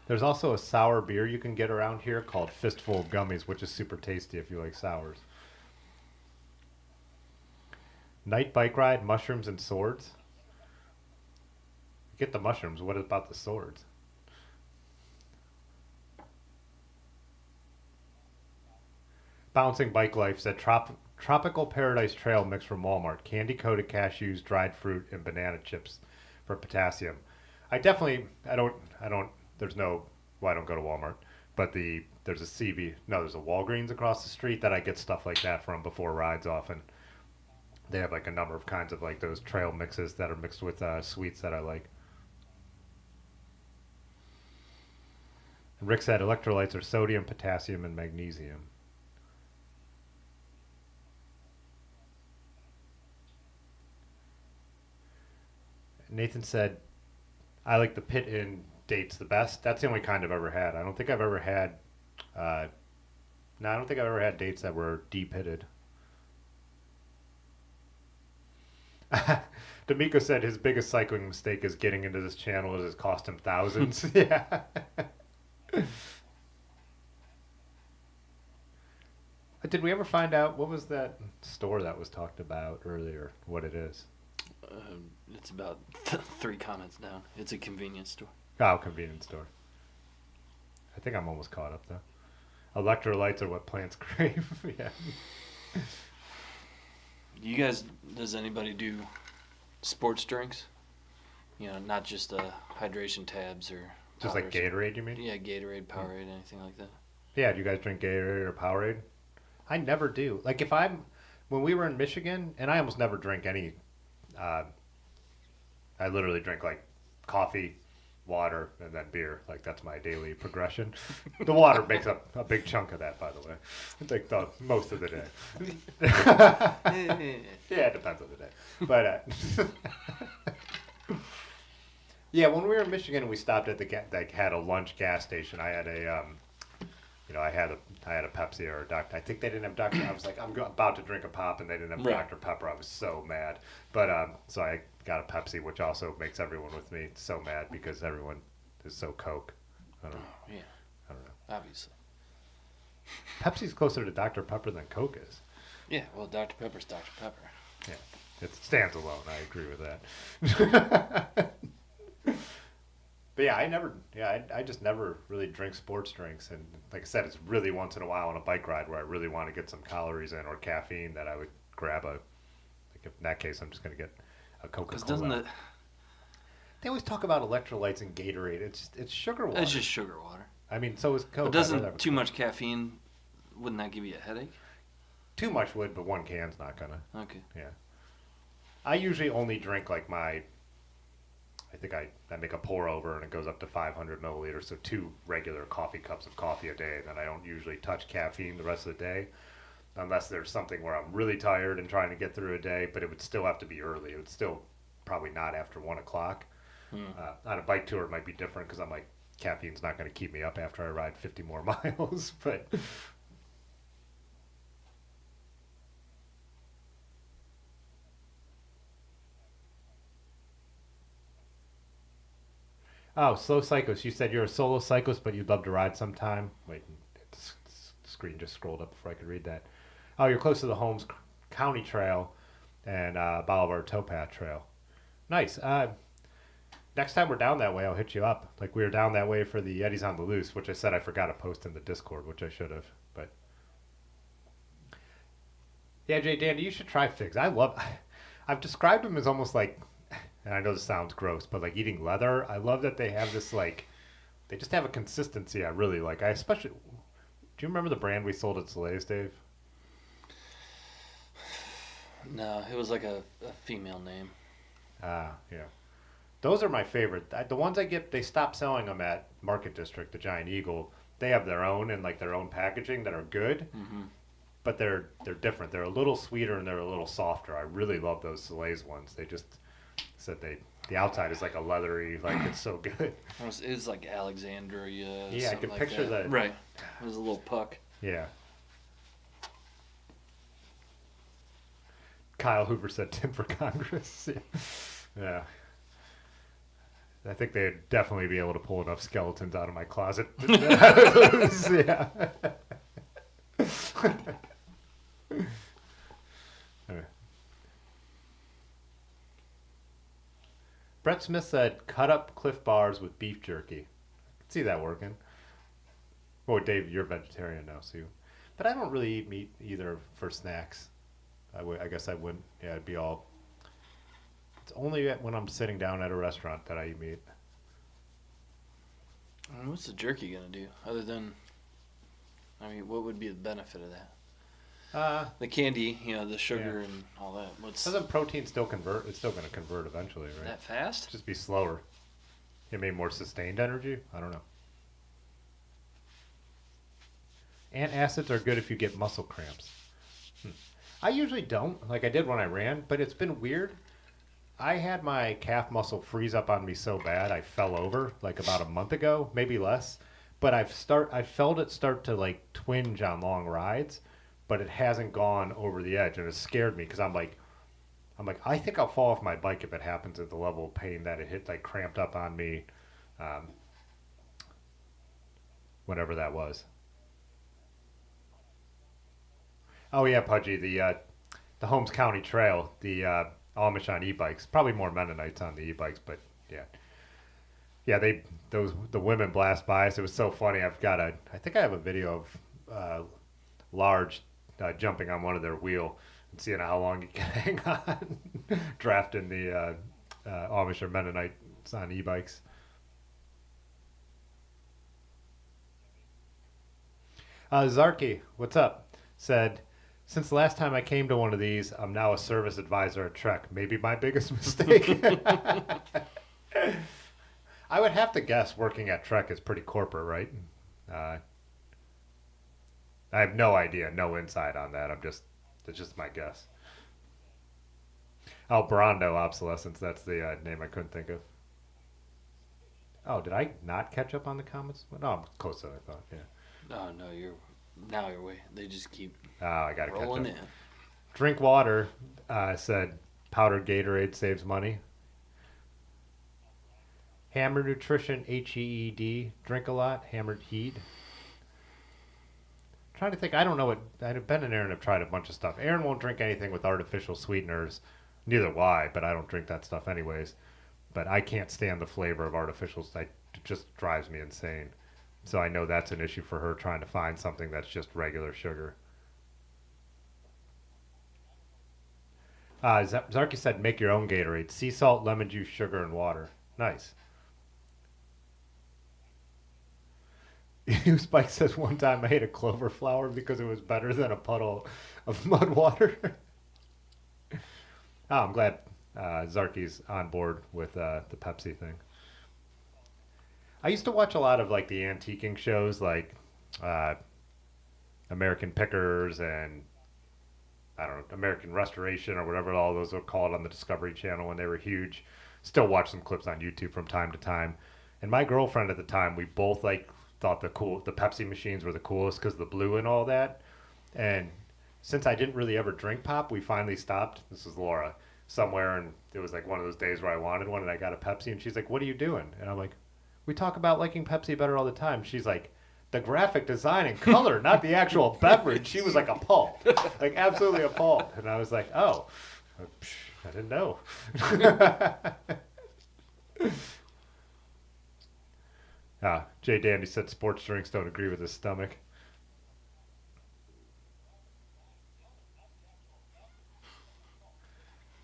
There's also a sour beer you can get around here called Fistful of Gummies, which is super tasty if you like sours. Night bike ride, mushrooms and swords. Get the mushrooms. What about the swords? Bouncing Bike Life said Tropical Paradise Trail mix from Walmart. Candy coated cashews, dried fruit, and banana chips for potassium. I don't, there's no, well, I don't go to Walmart, but there's a Walgreens across the street that I get stuff like that from before rides often. They have like a number of kinds of like those trail mixes that are mixed with sweets that I like. Rick said electrolytes are sodium, potassium, and magnesium. Nathan said, I like the Pit Inn dates the best. That's the only kind I've ever had. I don't think I've ever had No, I don't think I've ever had dates that were deep pitted. D'Amico said his biggest cycling mistake is getting into this channel. It has cost him thousands. Yeah. Did we ever find out what was that store that was talked about earlier? What it is? It's about 3 comments down. It's a convenience store. Oh, convenience store. I think I'm almost caught up though. Electrolytes are what plants crave. Yeah. You guys, does anybody do sports drinks? You know, not just hydration tabs or Just like powders. Gatorade, you mean? Yeah, Gatorade, Powerade, anything like that. Yeah, do you guys drink Gatorade or Powerade? I never do. Like when we were in Michigan, and I almost never drink any, I literally drink like coffee, water, and then beer. Like that's my daily progression. The water makes up a big chunk of that, by the way. Like most of the day. Yeah, it depends on the day. But yeah, when we were in Michigan, we stopped at had a lunch gas station. I had a I had a Pepsi or a Dr. I think they didn't have Dr. I was like, about to drink a pop, and they didn't have Right. Dr. Pepper. I was so mad. But so I got a Pepsi, which also makes everyone with me so mad because everyone is so Coke. I don't know. Yeah, I don't know. obviously. Pepsi's closer to Dr. Pepper than Coke is. Yeah, well, Dr. Pepper's Dr. Pepper. Yeah, it stands alone. I agree with that. But yeah, I just never really drink sports drinks. And like I said, it's really once in a while on a bike ride where I really want to get some calories in or caffeine that I would grab like in that case, I'm just going to get a Because Coca-Cola. doesn't it? They always talk about electrolytes and Gatorade. It's sugar water. It's just sugar water. I mean, so is Coke. But I'd rather have doesn't a too Coke. much caffeine, wouldn't that give you a headache? Too much would, but one can's not gonna. Okay. Yeah. I usually only drink like I think I make a pour over and it goes up to 500 milliliters, so 2 regular coffee cups of coffee a day, and then I don't usually touch caffeine the rest of the day, unless there's something where I'm really tired and trying to get through a day, but it would still have to be early. It would still probably not after 1 o'clock. On a bike tour, it might be different because I'm like, caffeine's not going to keep me up after I ride 50 more miles, but... Oh, slow cyclist. You said you're a solo cyclist, but you'd love to ride sometime. Wait, the screen just scrolled up before I could read that. Oh, you're close to the Holmes County Trail and Bolivar Towpath Trail. Nice. Next time we're down that way, I'll hit you up. Like we were down that way for the Eddies on the Loose, which I said I forgot to post in the Discord, which I should have. But yeah, Jay Dandy, you should try figs. I've described them as almost like, and I know this sounds gross, but like eating leather. I love that they have this like, they just have a consistency I really like. Do you remember the brand we sold at Soleil's, Dave? No, it was like a female name. Ah, yeah. Those are my favorite. The ones I get, they stopped selling them at Market District, the Giant Eagle. They have their own and like their own packaging that are good, but they're different. They're a little sweeter and they're a little softer. I really love those Soleil's ones. They just said the outside is like a leathery, like it's so good. It was like Alexandria. Yeah, I could like picture that. Right. It was a little puck. Yeah. Kyle Hoover said Tim for Congress. Yeah. I think they'd definitely be able to pull enough skeletons out of my closet. Yeah. Anyway. Brett Smith said, cut up Cliff Bars with beef jerky. I can see that working. Oh, Dave, you're a vegetarian now, Sue. But I don't really eat meat either for snacks. I guess I wouldn't. Yeah, it'd be all... It's only when I'm sitting down at a restaurant that I eat meat. I mean, what's the jerky gonna do other than? I mean, what would be the benefit of that? The candy, the sugar and all that. Doesn't protein still convert? It's still going to convert eventually, right? That fast? Just be slower. It may more sustained energy. I don't know. Antacids are good if you get muscle cramps. I usually don't, like I did when I ran, but it's been weird. I had my calf muscle freeze up on me so bad I fell over like about a month ago, maybe less. but I felt it start to like twinge on long rides, but it hasn't gone over the edge, and it scared me because I think I'll fall off my bike if it happens at the level of pain that it hit, like cramped up on me, um, whatever that was. Oh yeah, Pudgy, the Holmes County Trail, the Amish on e-bikes, probably more Mennonites on the e-bikes, but yeah, yeah, the women blast by us. It was so funny. I think I have a video of large jumping on one of their wheel and seeing how long you can hang on, drafting the Amish or Mennonites on e-bikes. Zarky, what's up? Said, since the last time I came to one of these, I'm now a service advisor at Trek. Maybe my biggest mistake. I would have to guess working at Trek is pretty corporate, right? I have no idea, no insight on that. It's just my guess. Oh, Brando Obsolescence. That's the name I couldn't think of. Oh, did I not catch up on the comments? Well, no, I'm closer than I thought. Yeah. Oh no, you're way. They just keep Oh, I gotta catch up. rolling in. Drink water. Said powdered Gatorade saves money. Hammer Nutrition HEED. Drink a lot. Hammered Heat. Trying to think. I don't know what. Ben and Aaron have tried a bunch of stuff. Aaron won't drink anything with artificial sweeteners. Neither will I, but I don't drink that stuff anyways. But I can't stand the flavor of artificials. It just drives me insane. So I know that's an issue for her, trying to find something that's just regular sugar. Zarky said make your own Gatorade. Sea salt, lemon juice, sugar, and water. Nice. Spike says one time I ate a clover flower because it was better than a puddle of mud water. Oh, I'm glad Zarky's on board with the Pepsi thing. I used to watch a lot of like the antiquing shows, like American Pickers and I don't know, American Restoration or whatever all those were called on the Discovery Channel when they were huge. Still watch some clips on YouTube from time to time. And my girlfriend at the time, we both like thought the Pepsi machines were the coolest because of the blue and all that. And since I didn't really ever drink pop, we finally stopped. This is Laura somewhere, and it was like one of those days where I wanted one, and I got a Pepsi, and she's like, "What are you doing?" And I'm like, "We talk about liking Pepsi better all the time." She's like, "The graphic design and color, not the actual beverage." She was like appalled, like absolutely appalled, and I was like, "Oh, I didn't know." Jay Dandy said sports drinks don't agree with his stomach.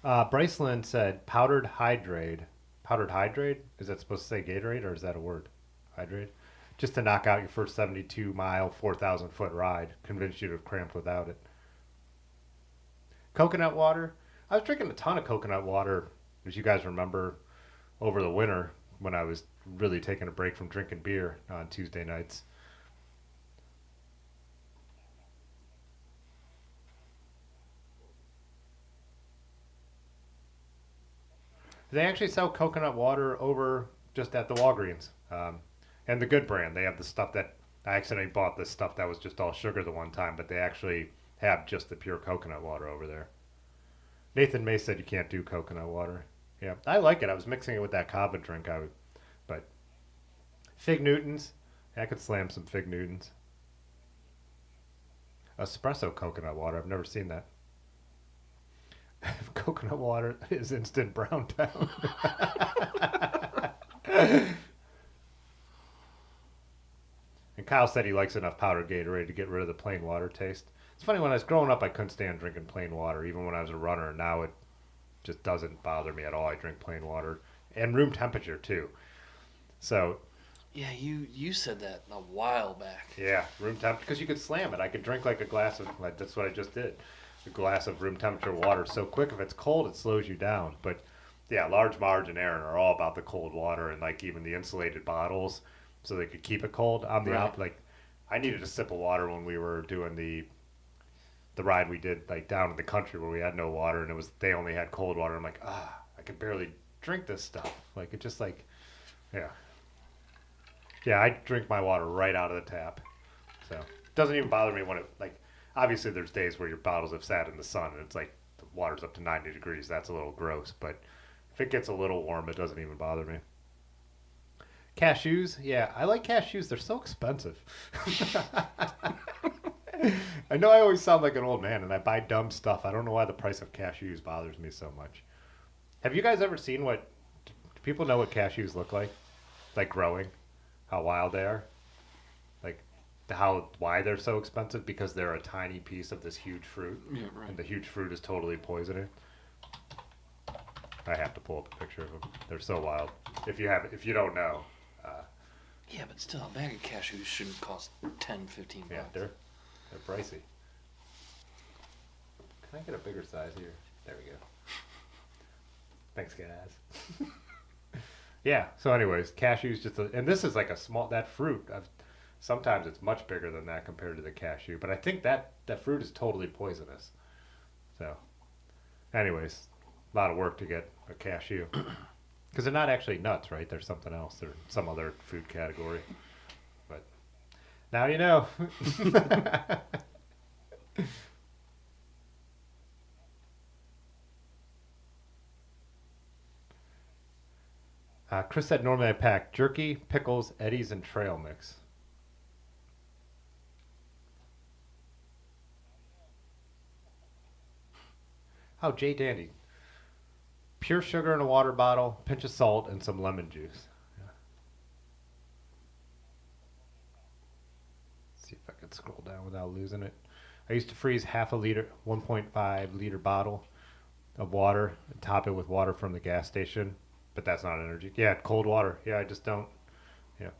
Bryceland said powdered hydrate. Powdered hydrate? Is that supposed to say Gatorade or is that a word? Hydrate? Just to knock out your first 72-mile, 4,000-foot ride. Convinced you to have cramped without it. Coconut water. I was drinking a ton of coconut water, as you guys remember, over the winter when I was really taking a break from drinking beer on Tuesday nights. They actually sell coconut water over just at the Walgreens. And the Good brand. They have the stuff that I accidentally bought this stuff that was just all sugar the one time, but they actually have just the pure coconut water over there. Nathan May said you can't do coconut water. Yeah, I like it. I was mixing it with that kava drink. But Fig Newtons. I could slam some Fig Newtons. Espresso coconut water. I've never seen that. Coconut water is instant brown town. And Kyle said he likes enough powdered Gatorade to get rid of the plain water taste. It's funny, when I was growing up, I couldn't stand drinking plain water, even when I was a runner. Now it just doesn't bother me at all. I drink plain water. And room temperature, too. So... Yeah, you said that a while back. Yeah, room temperature, because you could slam it. I could drink like a glass of... Like, that's what I just did. A glass of room temperature water. So quick, if it's cold, it slows you down. But, yeah, Large Marge and Aaron are all about the cold water and, like, even the insulated bottles so they could keep it cold. I'm the like, I needed a sip of water when we were doing the ride we did, like, down in the country where we had no water, and they only had cold water. I'm like, I could barely drink this stuff. Like, it just, like, yeah. Yeah, I drink my water right out of the tap. So it doesn't even bother me when it, like, obviously there's days where your bottles have sat in the sun and it's like the water's up to 90 degrees. That's a little gross. But if it gets a little warm, it doesn't even bother me. Cashews, yeah, I like cashews. They're so expensive. I know I always sound like an old man and I buy dumb stuff. I don't know why the price of cashews bothers me so much. Have you guys ever seen do people know what cashews look like? Like growing? How wild they are? Like why they're so expensive? Because they're a tiny piece of this huge fruit. Yeah, right. And the huge fruit is totally poisoning. I have to pull up a picture of them. They're so wild. If you don't know. Yeah, but still, a bag of cashews shouldn't cost 10, 15 bucks. Yeah, they're pricey. Can I get a bigger size here? There we go. Thanks, guys. Yeah. So, anyways, cashews and this is like that fruit. Sometimes it's much bigger than that compared to the cashew, but I think that fruit is totally poisonous. So, anyways, a lot of work to get a cashew. Because they're not actually nuts, right? They're something else. They're some other food category. But now you know. Chris said normally I pack jerky, pickles, Eddies, and trail mix. Oh, Jay Dandy. Pure sugar in a water bottle, pinch of salt, and some lemon juice. Yeah. Let's see if I can scroll down without losing it. I used to freeze half a liter, 1.5 liter bottle of water and top it with water from the gas station. But that's not energy. Yeah, cold water. Yeah, I just don't. Yeah.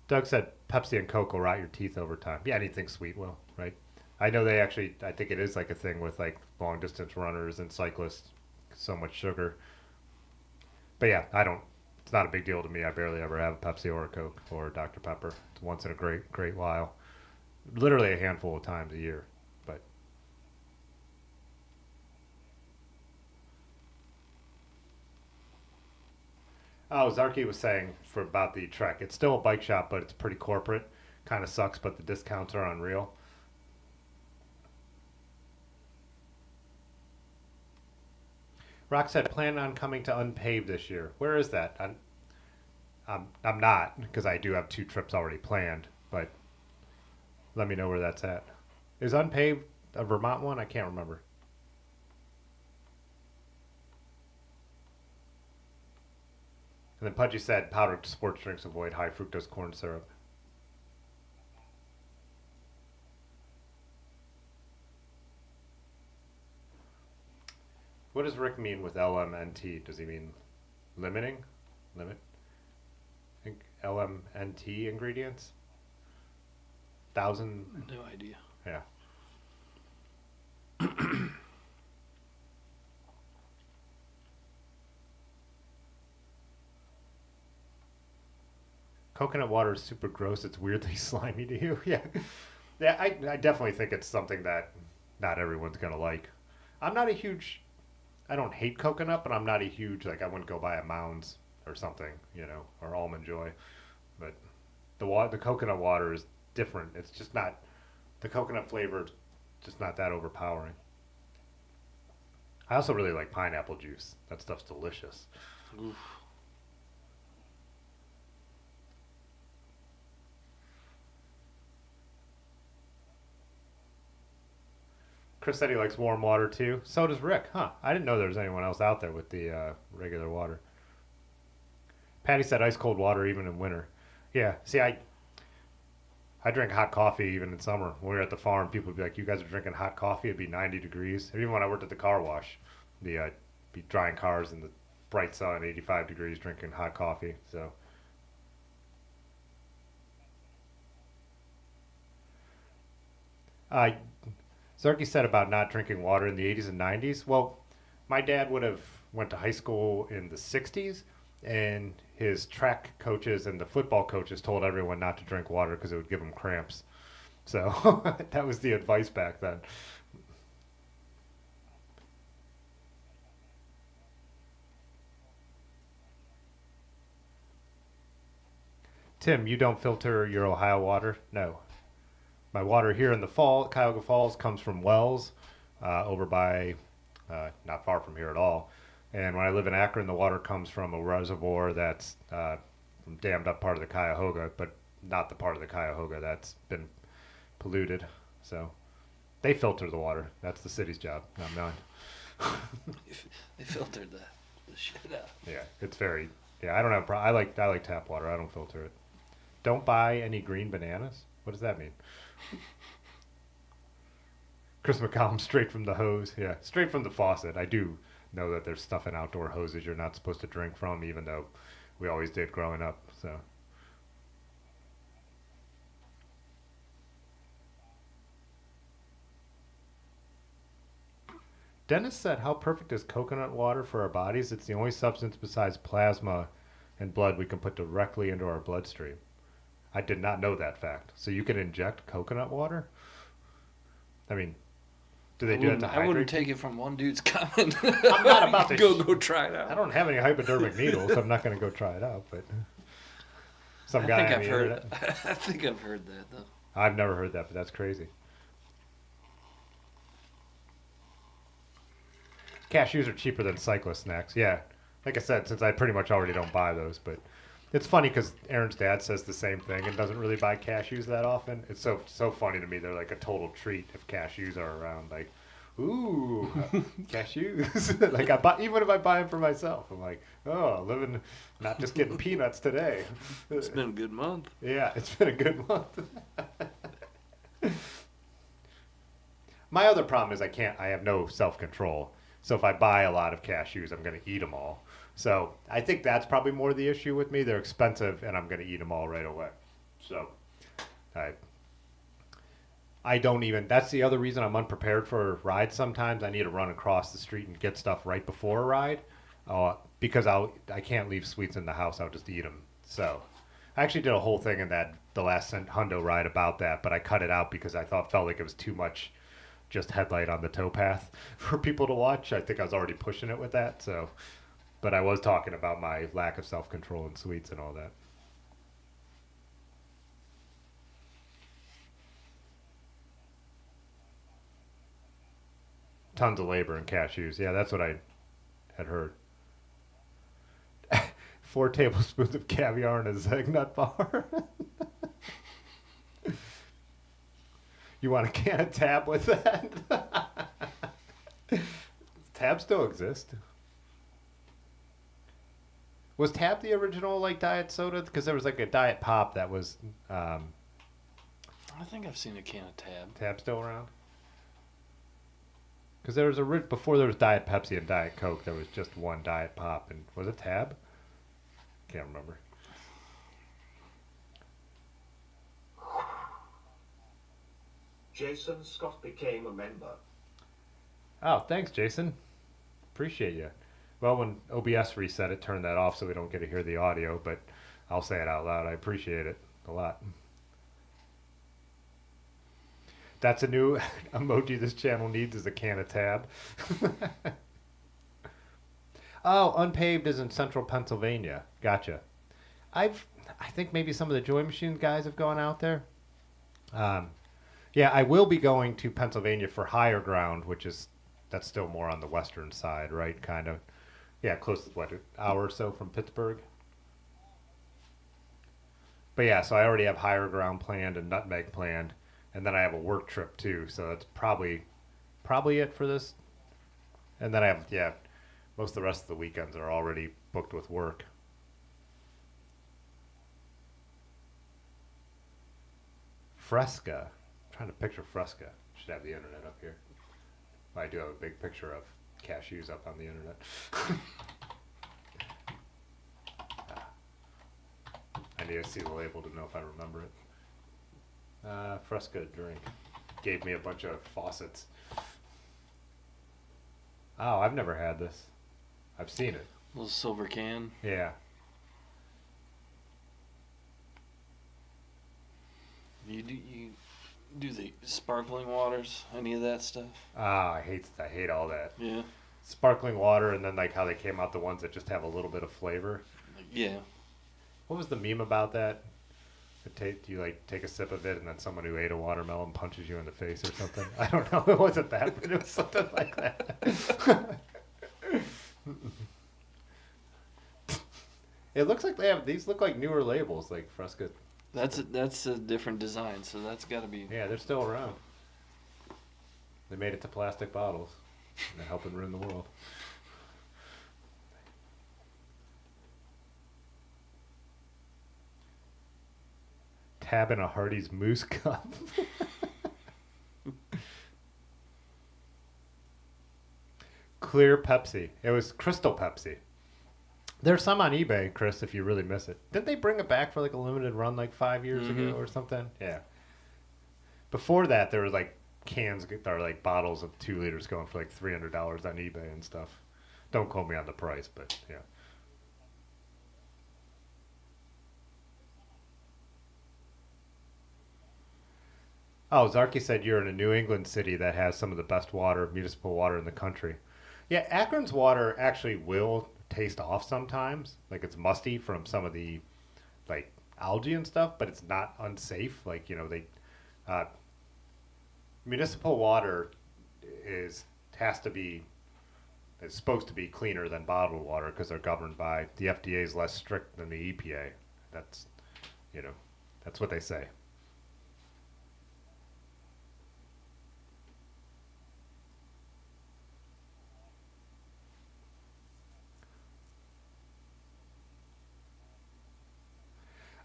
Doug said Pepsi and Coke will rot your teeth over time. Yeah, anything sweet will, right? I know I think it is like a thing with like long distance runners and cyclists. So much sugar. But yeah, it's not a big deal to me. I barely ever have a Pepsi or a Coke or a Dr. Pepper. It's once in a great while. Literally a handful of times a year. But Zarky was saying about the Trek. It's still a bike shop, but it's pretty corporate. Kind of sucks, but the discounts are unreal. Rock said, plan on coming to Unpaved this year. Where is that? I'm not, because I do have 2 trips already planned, but let me know where that's at. Is Unpaved a Vermont one? I can't remember. And then Pudgy said, powdered sports drinks avoid high fructose corn syrup. What does Rick mean with LMNT? Does he mean limiting? Limit? I think LMNT ingredients? 1,000? No idea. Yeah. Coconut water is super gross. It's weirdly slimy to you. Yeah. Yeah, I definitely think it's something that not everyone's going to like. I don't hate coconut, but I'm not a huge, like, I wouldn't go buy a Mounds or something, or Almond Joy. But the coconut water is different. It's just not, the coconut flavor is just not that overpowering. I also really like pineapple juice. That stuff's delicious. Oof. Chris said he likes warm water too. So does Rick. Huh. I didn't know there was anyone else out there with the regular water. Patty said ice cold water even in winter. Yeah. See, I drink hot coffee even in summer. When we were at the farm, people would be like, you guys are drinking hot coffee? It'd be 90 degrees. And even when I worked at the car wash, be drying cars in the bright sun, 85 degrees, drinking hot coffee. So. Zarky said about not drinking water in the 80s and 90s. Well, my dad would have went to high school in the 60s, and his track coaches and the football coaches told everyone not to drink water because it would give them cramps. So that was the advice back then. Tim, you don't filter your Ohio water? No. My water here in the fall, Cuyahoga Falls, comes from wells over by, not far from here at all. And when I live in Akron, the water comes from a reservoir that's from dammed up part of the Cuyahoga, but not the part of the Cuyahoga that's been polluted. So they filter the water. That's the city's job, not mine. They filtered the shit out. Yeah, it's very. Yeah, I don't have. I like tap water. I don't filter it. Don't buy any green bananas. What does that mean? Chris McCollum, straight from the hose. Yeah, straight from the faucet. I do know that there's stuff in outdoor hoses you're not supposed to drink from, even though we always did growing up. So. Dennis said, how perfect is coconut water for our bodies? It's the only substance besides plasma and blood we can put directly into our bloodstream. I did not know that fact. So you can inject coconut water? I mean, do they do that to hydrate? I wouldn't take it from one dude's comment. I'm not about to go try it out. I don't have any hypodermic needles, so I'm not going to go try it out. But some guy on the internet. I think I've heard that, though. I've never heard that, but that's crazy. Cashews are cheaper than cyclist snacks. Yeah. Like I said, since I pretty much already don't buy those, but it's funny because Aaron's dad says the same thing and doesn't really buy cashews that often. It's so funny to me. They're like a total treat if cashews are around. Like, ooh, cashews. Like even if I buy them for myself, I'm like, oh, living, not just getting peanuts today. It's been a good month. Yeah, it's been a good month. My other problem is I have no self-control. So if I buy a lot of cashews, I'm going to eat them all. So I think that's probably more the issue with me. They're expensive, and I'm going to eat them all right away. So I don't even. That's the other reason I'm unprepared for rides. Sometimes I need to run across the street and get stuff right before a ride, because I can't leave sweets in the house. I'll just eat them. So I actually did a whole thing in the last Hundo ride about that, but I cut it out because I felt like it was too much. Just headlight on the towpath for people to watch. I think I was already pushing it with that. So, but I was talking about my lack of self-control and sweets and all that. Tons of labor in cashews. Yeah, that's what I had heard. 4 tablespoons of caviar in a Zeg nut bar. You want a can of Tab with that? Tab still exists. Was Tab the original diet soda? Because there was a diet pop that was. I think I've seen a can of Tab. Tab still around? Because there was before there was Diet Pepsi and Diet Coke, there was just one diet pop, and was it Tab? Can't remember. Jason Scott became a member. Oh, thanks, Jason. Appreciate you. Well, when OBS reset it, turned that off so we don't get to hear the audio, but I'll say it out loud. I appreciate it a lot. That's a new emoji this channel needs is a can of Tab. Oh, Unpaved is in central Pennsylvania. Gotcha. I think maybe some of the Joy Machine guys have gone out there. Yeah, I will be going to Pennsylvania for Higher Ground, that's still more on the western side, right? Kind of. Yeah, close to, an hour or so from Pittsburgh? But yeah, so I already have Higher Ground planned and Nutmeg planned, and then I have a work trip too, so that's probably it for this. And then I have, most of the rest of the weekends are already booked with work. Fresca. Trying to picture Fresca. Should have the internet up here. I do have a big picture of cashews up on the internet. I need to see the label to know if I remember it. Fresca drink. Gave me a bunch of faucets. Oh, I've never had this. I've seen it. Little silver can. Yeah. You do the sparkling waters, any of that stuff? I hate all that. Yeah. Sparkling water, and then how they came out the ones that just have a little bit of flavor. Yeah. What was the meme about that? Do you like take a sip of it and then someone who ate a watermelon punches you in the face or something? I don't know. It wasn't that, but it was something like that. It looks like these look like newer labels, like Fresca. That's a different design, so that's got to be. Yeah, they're still around. They made it to plastic bottles. And they're helping ruin the world. Tab in a Hardee's Moose Cup. Clear Pepsi. It was Crystal Pepsi. There's some on eBay, Chris, if you really miss it. Didn't they bring it back for like a limited run like 5 years ago or something? Yeah. Before that, there were like cans or like bottles of 2 liters going for like $300 on eBay and stuff. Don't quote me on the price, but yeah. Oh, Zarky said you're in a New England city that has some of the best water, municipal water in the country. Yeah, Akron's water actually will taste off sometimes. Like it's musty from some of the like algae and stuff, but it's not unsafe. Like, you know, municipal water is supposed to be cleaner than bottled water because they're governed by the FDA is less strict than the EPA. That's, you know, that's what they say.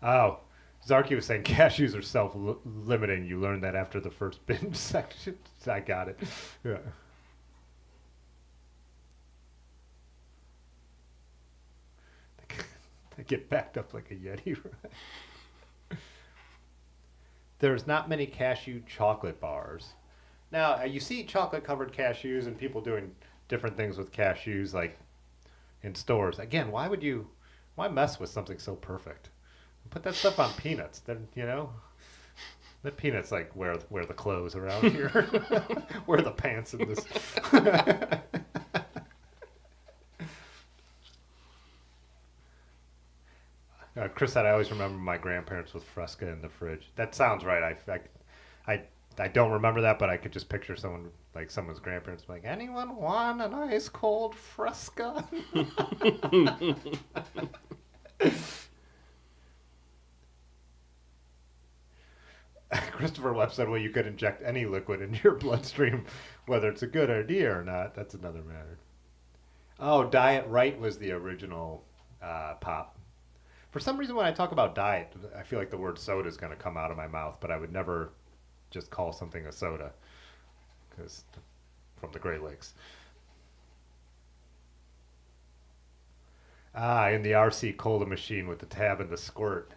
Oh, Zarky was saying cashews are self-limiting. You learned that after the first binge section. I got it. Yeah. They get backed up like a Yeti. Right? There's not many cashew chocolate bars. Now, you see chocolate-covered cashews and people doing different things with cashews, like in stores. Again, why mess with something so perfect? Put that stuff on peanuts. Then, you know, the peanuts like wear the clothes around here, wear the pants in this. Chris said, "I always remember my grandparents with Fresca in the fridge." That sounds right. I don't remember that, but I could just picture someone's grandparents like, "Anyone want an ice cold Fresca?" Christopher Webb said, well, you could inject any liquid into your bloodstream, whether it's a good idea or not. That's another matter. Oh, Diet Right was the original pop. For some reason, when I talk about diet, I feel like the word soda is going to come out of my mouth, but I would never just call something a soda because from the Great Lakes. In the RC cola machine with the tab and the squirt.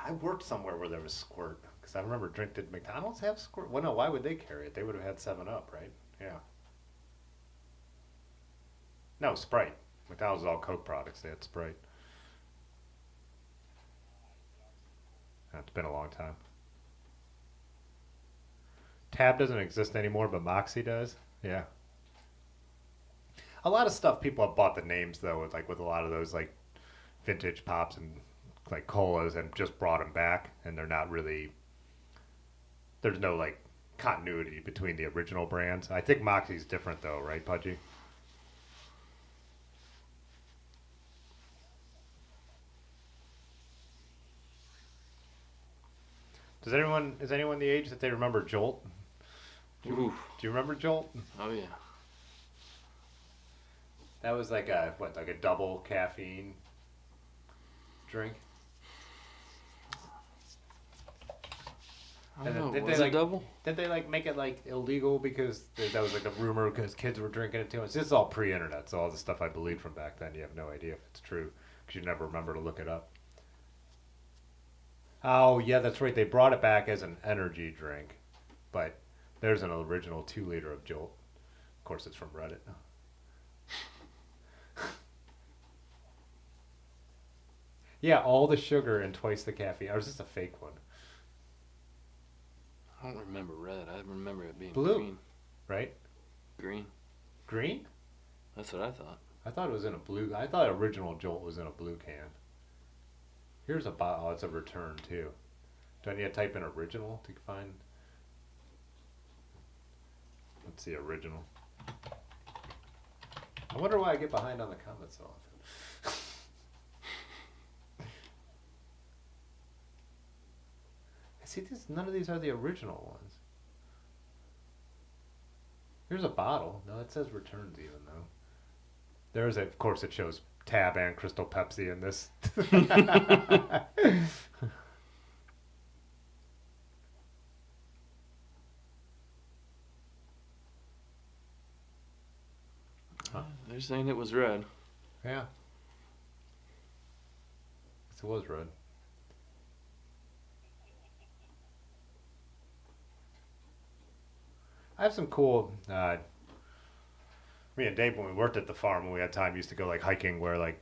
I worked somewhere where there was squirt. Because I remember did McDonald's have squirt? Well, no, why would they carry it? They would have had 7-Up, right? Yeah. No, Sprite. McDonald's is all Coke products. They had Sprite. It's been a long time. Tab doesn't exist anymore, but Moxie does. Yeah. A lot of stuff people have bought the names, though, with a lot of those, like, vintage pops and, like, colas and just brought them back. And they're not really... There's no, like, continuity between the original brands. I think Moxie's different, though, right, Pudgy? Is anyone the age that they remember Jolt? Do you remember Jolt? Oh, yeah. That was like a double caffeine drink? I don't know. Was it double? Did they like make it like illegal because that was like a rumor because kids were drinking it too much? This is all pre-internet, so all the stuff I believed from back then, you have no idea if it's true because you never remember to look it up. Oh yeah, that's right. They brought it back as an energy drink, but there's an original 2-liter of Jolt. Of course, it's from Reddit. Yeah, all the sugar and twice the caffeine. Or is this a fake one? I don't remember red. I remember it being blue, green. Right? Green. Green? That's what I thought. I thought it was in a blue. I thought original Jolt was in a blue can. Here's a bottle. Oh, it's a return too. Do I need to type in original to find? Let's see, original. I wonder why I get behind on the comments so often. I see this. None of these are the original ones. Here's a bottle. No, it says returns even though. There's a, of course, it shows Tab and Crystal Pepsi in this. They're saying it was red. Yeah. It was red. I have some cool. Me and Dave, when we worked at the farm, when we had time, used to go like hiking where like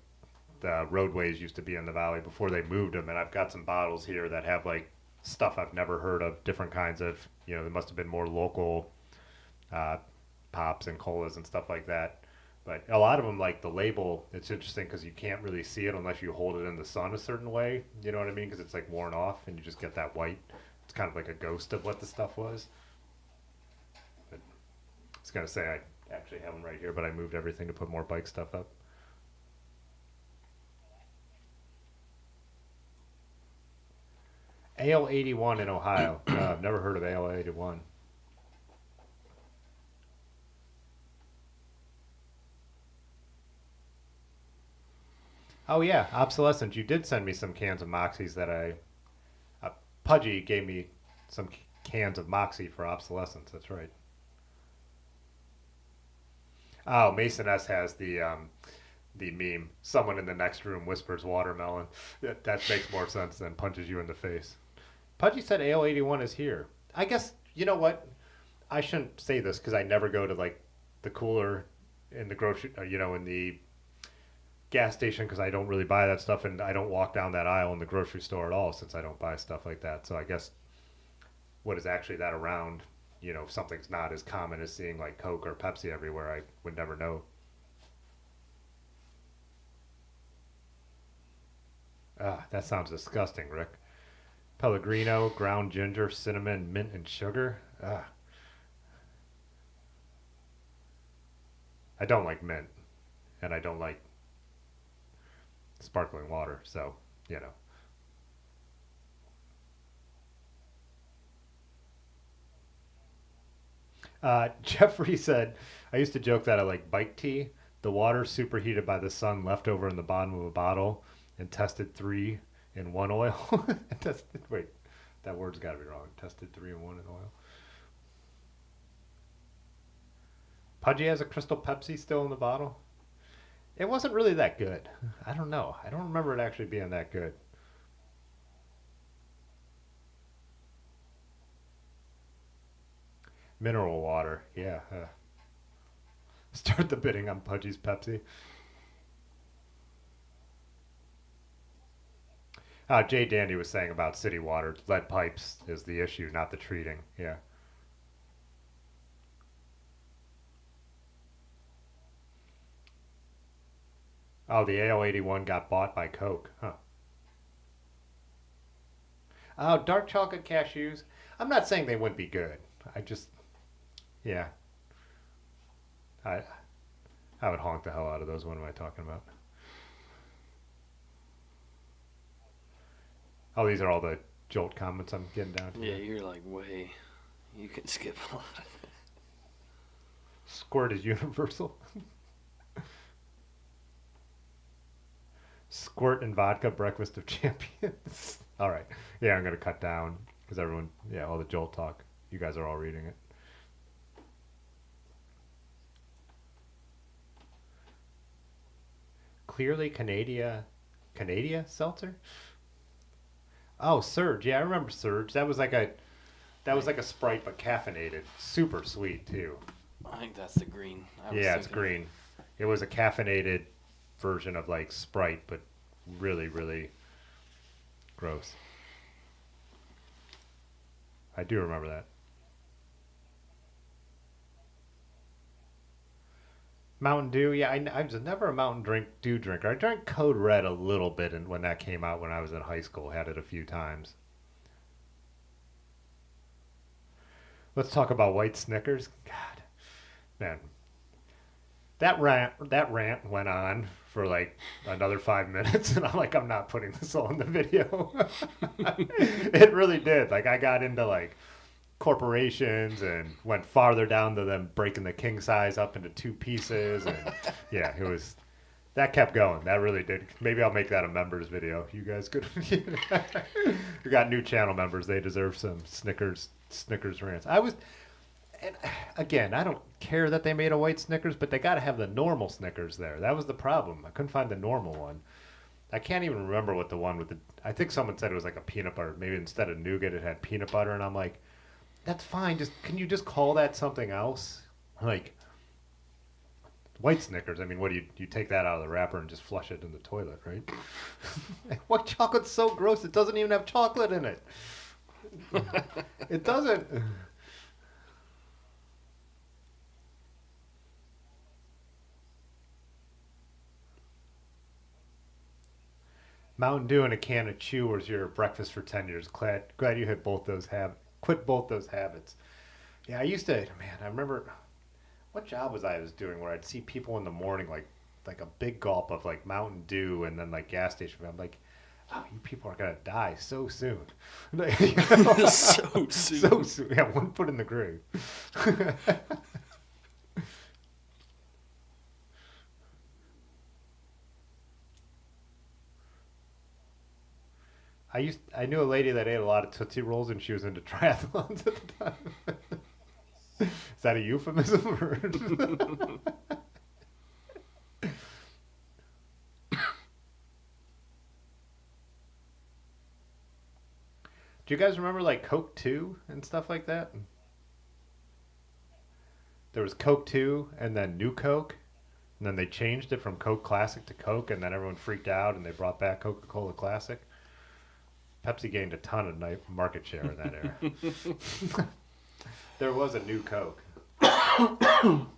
the roadways used to be in the valley before they moved them. And I've got some bottles here that have like stuff I've never heard of, different kinds of, you know, there must have been more local pops and colas and stuff like that. But a lot of them, like the label, it's interesting because you can't really see it unless you hold it in the sun a certain way. You know what I mean? Because it's like worn off and you just get that white. It's kind of like a ghost of what the stuff was. But I was going to say, I actually have them right here, but I moved everything to put more bike stuff up. Ale 81 in Ohio. No, I've never heard of Ale 81. Oh yeah, obsolescence. You did send me some cans of Moxies that Pudgy gave me some cans of Moxie for obsolescence. That's right. Oh, Mason S has the meme. Someone in the next room whispers watermelon. That makes more sense than punches you in the face. Pudgy said Ale 81 is here. I guess, you know what? I shouldn't say this because I never go to like the cooler in the grocery, in the gas station because I don't really buy that stuff, and I don't walk down that aisle in the grocery store at all since I don't buy stuff like that. So I guess what is actually that around, if something's not as common as seeing like Coke or Pepsi everywhere, I would never know. Ah, that sounds disgusting, Rick. Pellegrino, ground ginger, cinnamon, mint, and sugar. Ah. I don't like mint, and I don't like sparkling water, so, Jeffrey said, I used to joke that I like bike tea. The water superheated by the sun left over in the bottom of a bottle and tested 3 in 1 oil. Wait, that word's got to be wrong. Tested 3 in 1 in oil. Pudgy has a Crystal Pepsi still in the bottle. It wasn't really that good. I don't know. I don't remember it actually being that good. Mineral water. Yeah. Start the bidding on Pudgy's Pepsi. Jay Dandy was saying about city water. Lead pipes is the issue, not the treating. Yeah. Oh, the AO 81 got bought by Coke. Huh. Oh, dark chocolate cashews. I'm not saying they wouldn't be good. Yeah. I would honk the hell out of those. What am I talking about? Oh, these are all the Jolt comments I'm getting down to. Yeah, you're like way. You can skip a lot of it. Squirt is universal. Squirt and vodka, breakfast of champions. All right. Yeah, I'm going to cut down because everyone, all the Jolt talk. You guys are all reading it. Clearly Canada seltzer? Oh, Surge. Yeah, I remember Surge. That was like a Sprite but caffeinated. Super sweet too. I think that's the green. It's green. It was a caffeinated version of like Sprite, but really, really gross. I do remember that. Mountain Dew, yeah, I was never a Mountain Dew drinker. I drank Code Red a little bit, and when that came out when I was in high school, had it a few times. Let's talk about white Snickers. God, man, that rant went on for like another 5 minutes, and I'm like, I'm not putting this all in the video. It really did. Like, I got into like corporations and went farther down to them breaking the king size up into two pieces, and yeah, it was. That kept going. That really did. Maybe I'll make that a members video. You guys could. We got new channel members. They deserve some Snickers rants. And again, I don't care that they made a white Snickers, but they got to have the normal Snickers there. That was the problem. I couldn't find the normal one. I can't even remember what the one with the. I think someone said it was like a peanut butter. Maybe instead of nougat, it had peanut butter, and I'm like, that's fine. Can you just call that something else? Like. White Snickers, I mean, what do you take that out of the wrapper and just flush it in the toilet, right? White chocolate's so gross, it doesn't even have chocolate in it. It doesn't. Mountain Dew and a can of Chew was your breakfast for 10 years. Glad you hit quit both those habits. Yeah, I used to, man, I remember... What job was I doing where I'd see people in the morning like a big gulp of like Mountain Dew and then like gas station. I'm like, oh, you people are gonna die so soon. So soon. So soon. Yeah, one foot in the grave. I knew a lady that ate a lot of Tootsie Rolls and she was into triathlons at the time. Is that a euphemism? Or do you guys remember like Coke 2 and stuff like that? There was Coke 2 and then New Coke. And then they changed it from Coke Classic to Coke, and then everyone freaked out and they brought back Coca-Cola Classic. Pepsi gained a ton of market share in that era. There was a New Coke. Oh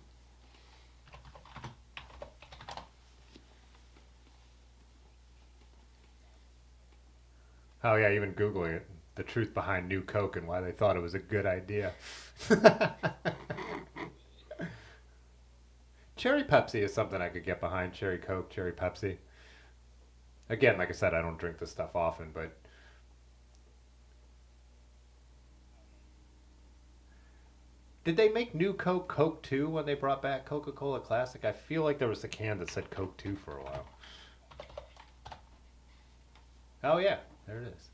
yeah, even Googling it. The truth behind New Coke and why they thought it was a good idea. Cherry Pepsi is something I could get behind. Cherry Coke, Cherry Pepsi. Again, like I said, I don't drink this stuff often, but did they make New Coke Coke 2 when they brought back Coca-Cola Classic? I feel like there was a can that said Coke 2 for a while. Oh yeah, there it is.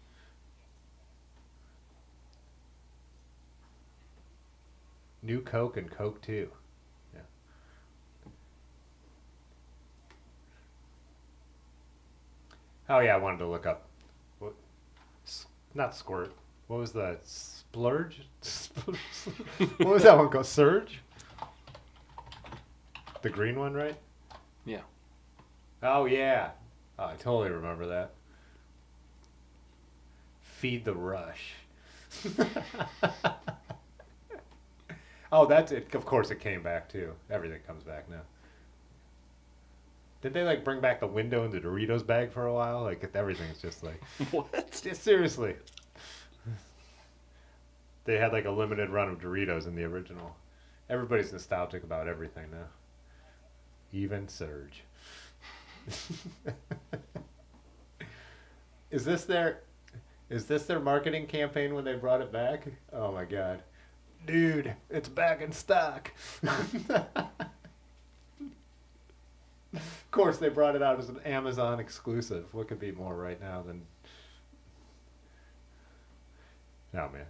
New Coke and Coke 2. Yeah. Oh yeah, I wanted to look up. What? Not Squirt. What was the Splurge? What was that one called? Surge? The green one, right? Yeah. Oh yeah. Oh, I totally remember that. Feed the Rush. Oh, that's it. Of course, it came back too. Everything comes back now. Did they like bring back the window in the Doritos bag for a while? Like everything's just like What? Seriously. They had like a limited run of Doritos in the original. Everybody's nostalgic about everything now. Even Surge. Is this their marketing campaign when they brought it back? Oh my god. Dude, it's back in stock. Of course, they brought it out as an Amazon exclusive. What could be more right now than... Oh, man.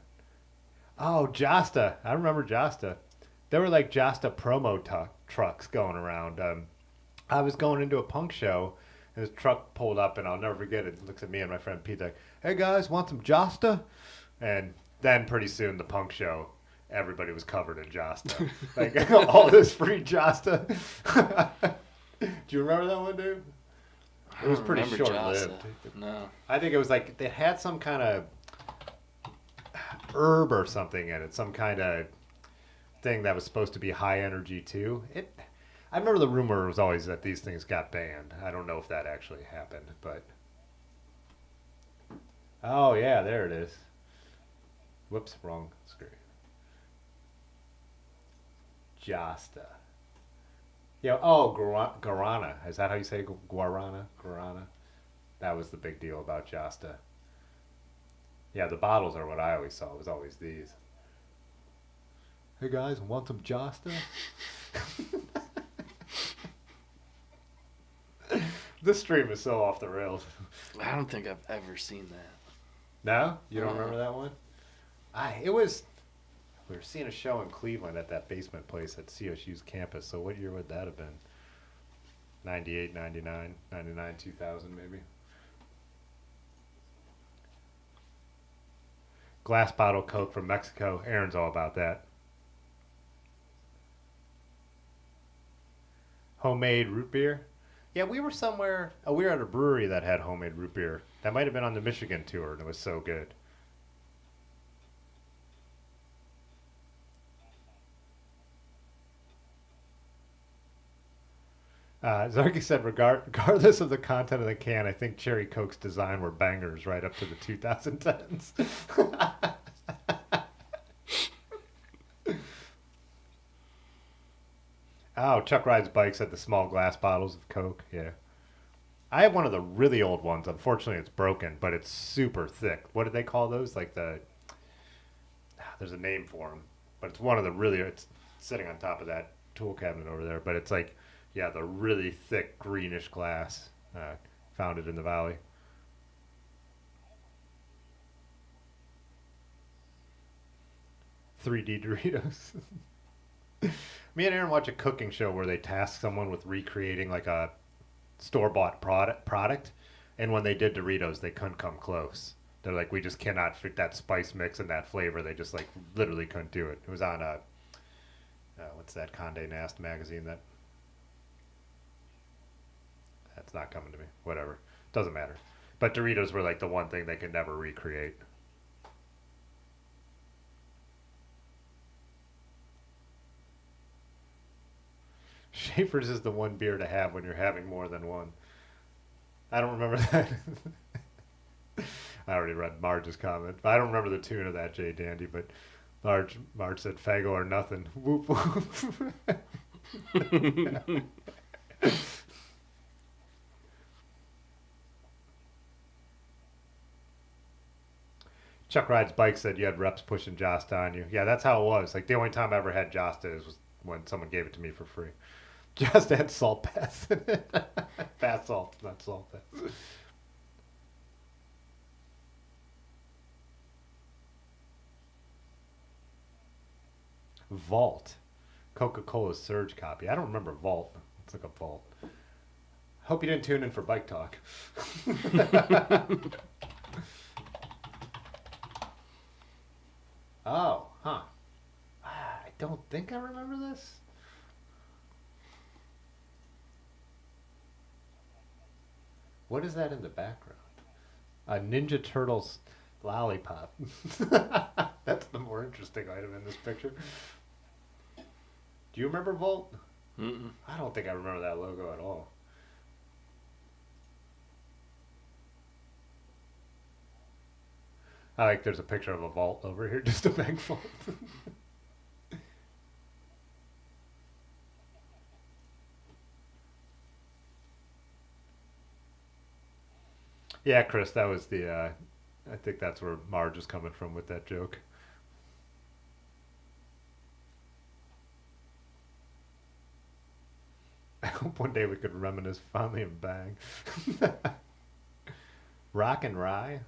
Oh, Josta. I remember Josta. There were like Josta promo trucks going around. I was going into a punk show, and this truck pulled up, and I'll never forget it. It looks at me and my friend Pete like, hey, guys, want some Josta? And then pretty soon, the punk show, everybody was covered in Josta. Like, all this free Josta. Do you remember that one, dude? It was pretty short-lived. No. I think it was like, they had some kind of herb or something in it. Some kind of thing that was supposed to be high energy, too. I remember the rumor was always that these things got banned. I don't know if that actually happened, but... Oh, yeah, there it is. Whoops, wrong screen. Josta. Yeah. Oh, guarana. Is that how you say guarana? Guarana. That was the big deal about Josta. Yeah, the bottles are what I always saw. It was always these. Hey guys, want some Josta? This stream is so off the rails. I don't think I've ever seen that. No? You don't remember that one? We were seeing a show in Cleveland at that basement place at CSU's campus. So what year would that have been? 98, 99, 99, 2000 maybe. Glass bottle Coke from Mexico. Aaron's all about that. Homemade root beer. Yeah, we were somewhere. We were at a brewery that had homemade root beer. That might have been on the Michigan tour, and it was so good. Zarky said, regardless of the content of the can, I think Cherry Coke's design were bangers right up to the 2010s. Oh, Chuck rides bikes at the small glass bottles of Coke. Yeah. I have one of the really old ones. Unfortunately, it's broken, but it's super thick. What do they call those? There's a name for them, but it's one of the it's sitting on top of that tool cabinet over there, but it's like, yeah, the really thick greenish glass, found it in the valley. $3D Doritos. Me and Aaron watch a cooking show where they task someone with recreating like a store-bought product, and when they did Doritos, they couldn't come close. They're like, we just cannot fit that spice mix and that flavor. They just like literally couldn't do it. It was on what's that Condé Nast magazine that's not coming to me. Whatever, doesn't matter. But Doritos were like the one thing they could never recreate. Schaefer's is the one beer to have when you're having more than one. I don't remember that. I already read Marge's comment. I don't remember the tune of that, Jay Dandy, but Marge said Fago or nothing. Whoop whoop. Chuck Rides Bike said you had reps pushing Josta on you. Yeah, that's how it was. Like the only time I ever had Josta was when someone gave it to me for free. Just had salt baths in it. Bath salt, not salt baths. Vault. Coca-Cola Surge copy. I don't remember Vault. Let's look up Vault. Hope you didn't tune in for Bike Talk. Oh, huh. I don't think I remember this. What is that in the background? A Ninja Turtles lollipop. That's the more interesting item in this picture. Do you remember Volt? Mm-mm. I don't think I remember that logo at all. I like there's a picture of a vault over here, just a big vault. Yeah, Chris, that was I think that's where Marge is coming from with that joke. I hope one day we could reminisce fondly and bang. Rock and Rye?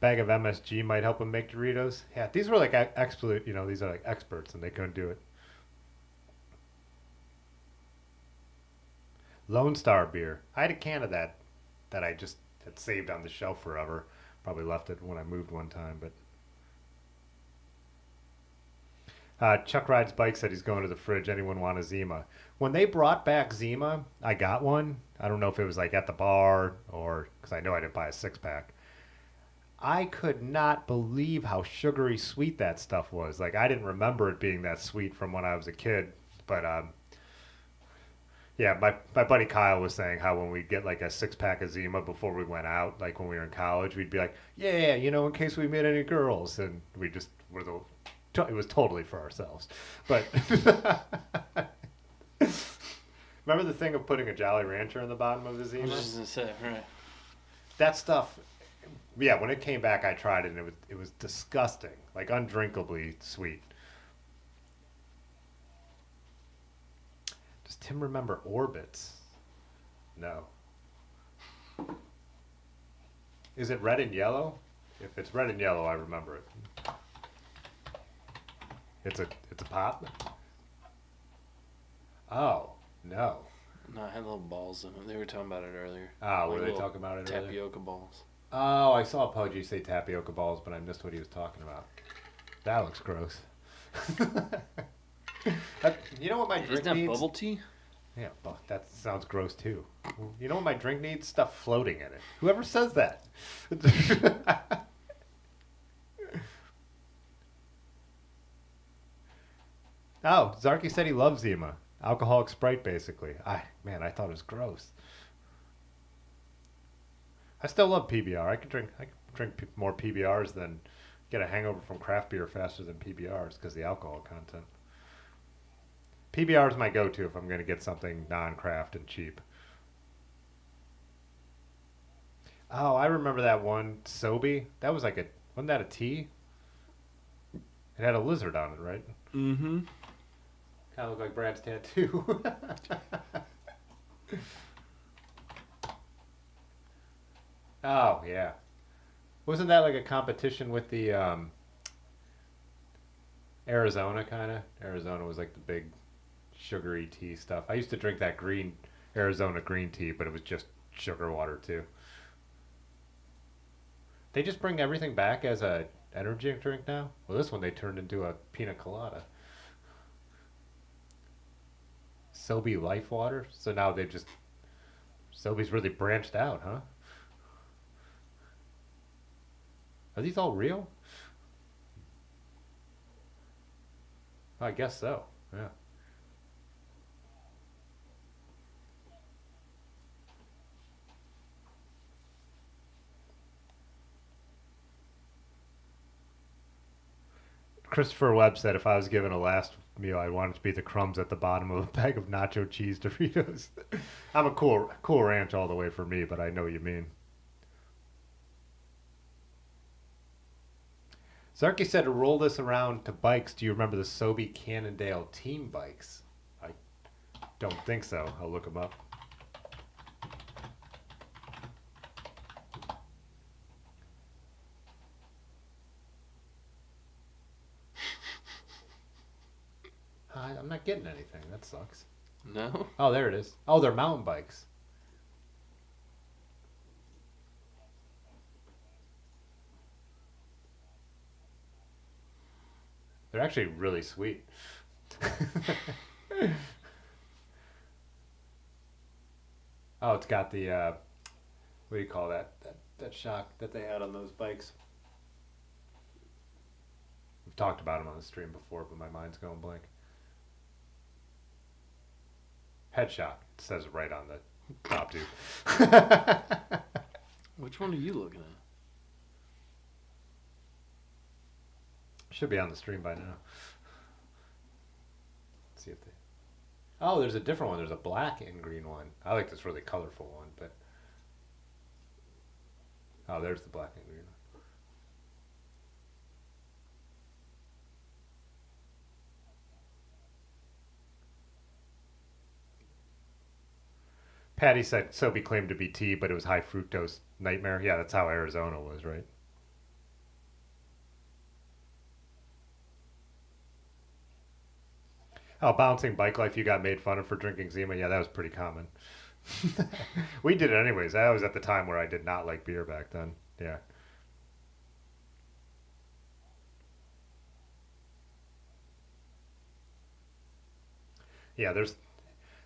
Bag of MSG might help them make Doritos. Yeah, these were like absolute, these are like experts and they couldn't do it. Lone Star beer. I had a can of that I just had saved on the shelf forever. Probably left it when I moved one time, but Chuck Rides Bike said he's going to the fridge. Anyone want a Zima? When they brought back Zima, I got one. I don't know if it was like at the bar or because I know I didn't buy a 6-pack. I could not believe how sugary sweet that stuff was. Like I didn't remember it being that sweet from when I was a kid, but Yeah, my buddy Kyle was saying how when we'd get like a 6-pack of Zima before we went out, like when we were in college, we'd be like, yeah, in case we met any girls, and we just were it was totally for ourselves. But remember the thing of putting a Jolly Rancher in the bottom of the I Zima? was just gonna say, right. That stuff, yeah, when it came back, I tried it, and it was disgusting, like undrinkably sweet. Does Tim remember Orbits? No. Is it red and yellow? If it's red and yellow, I remember it. It's a pop? Oh, no. No, it had little balls in them. They were talking about it earlier. Oh, were Like they little talking about it earlier? tapioca balls. Oh, I saw Pudgy say tapioca balls, but I missed what he was talking about. That looks gross. You know what my drink Isn't that needs? bubble tea? Yeah, but that sounds gross too. You know what my drink needs? Stuff floating in it. Whoever says that? Oh, Zarky said he loves Zima. Alcoholic Sprite, basically. I thought it was gross. I still love PBR. I could drink more PBRs than get a hangover from craft beer faster than PBRs because the alcohol content. PBR is my go-to if I'm going to get something non-craft and cheap. Oh, I remember that one, Sobe. That was wasn't that a tea? It had a lizard on it, right? Mm-hmm. Kind of looked like Brad's tattoo. Oh, yeah. Wasn't that like a competition with the Arizona kind of? Arizona was like the big sugary tea stuff. I used to drink that green Arizona green tea, but it was just sugar water too. They just bring everything back as a energy drink now? Well, this one they turned into a pina colada. Sobe Life Water. So now they've just Sobe's really branched out, huh? Are these all real? I guess so. Yeah. Christopher Webb said if I was given a last meal, I'd want it to be the crumbs at the bottom of a bag of nacho cheese Doritos. I'm a cool ranch all the way for me, but I know what you mean. Zarky said to roll this around to bikes. Do you remember the Sobe Cannondale team bikes? I don't think so. I'll look them up. I'm not getting anything. That sucks. No? Oh, there it is. Oh, they're mountain bikes. They're actually really sweet. Oh, it's got the what do you call that shock that they had on those bikes? We've talked about them on the stream before, but my mind's going blank. Head shock. It says it right on the top tube. Which one are you looking at? Should be on the stream by now. Let's see if they. Oh, there's a different one. There's a black and green one. I like this really colorful one, but. Oh, there's the black and green one. Patty said Sobe claimed to be tea, but it was high fructose nightmare. Yeah, that's how Arizona was, right? Oh, bouncing bike life, you got made fun of for drinking Zima. Yeah, that was pretty common. We did it anyways. I was at the time where I did not like beer back then. Yeah. Yeah,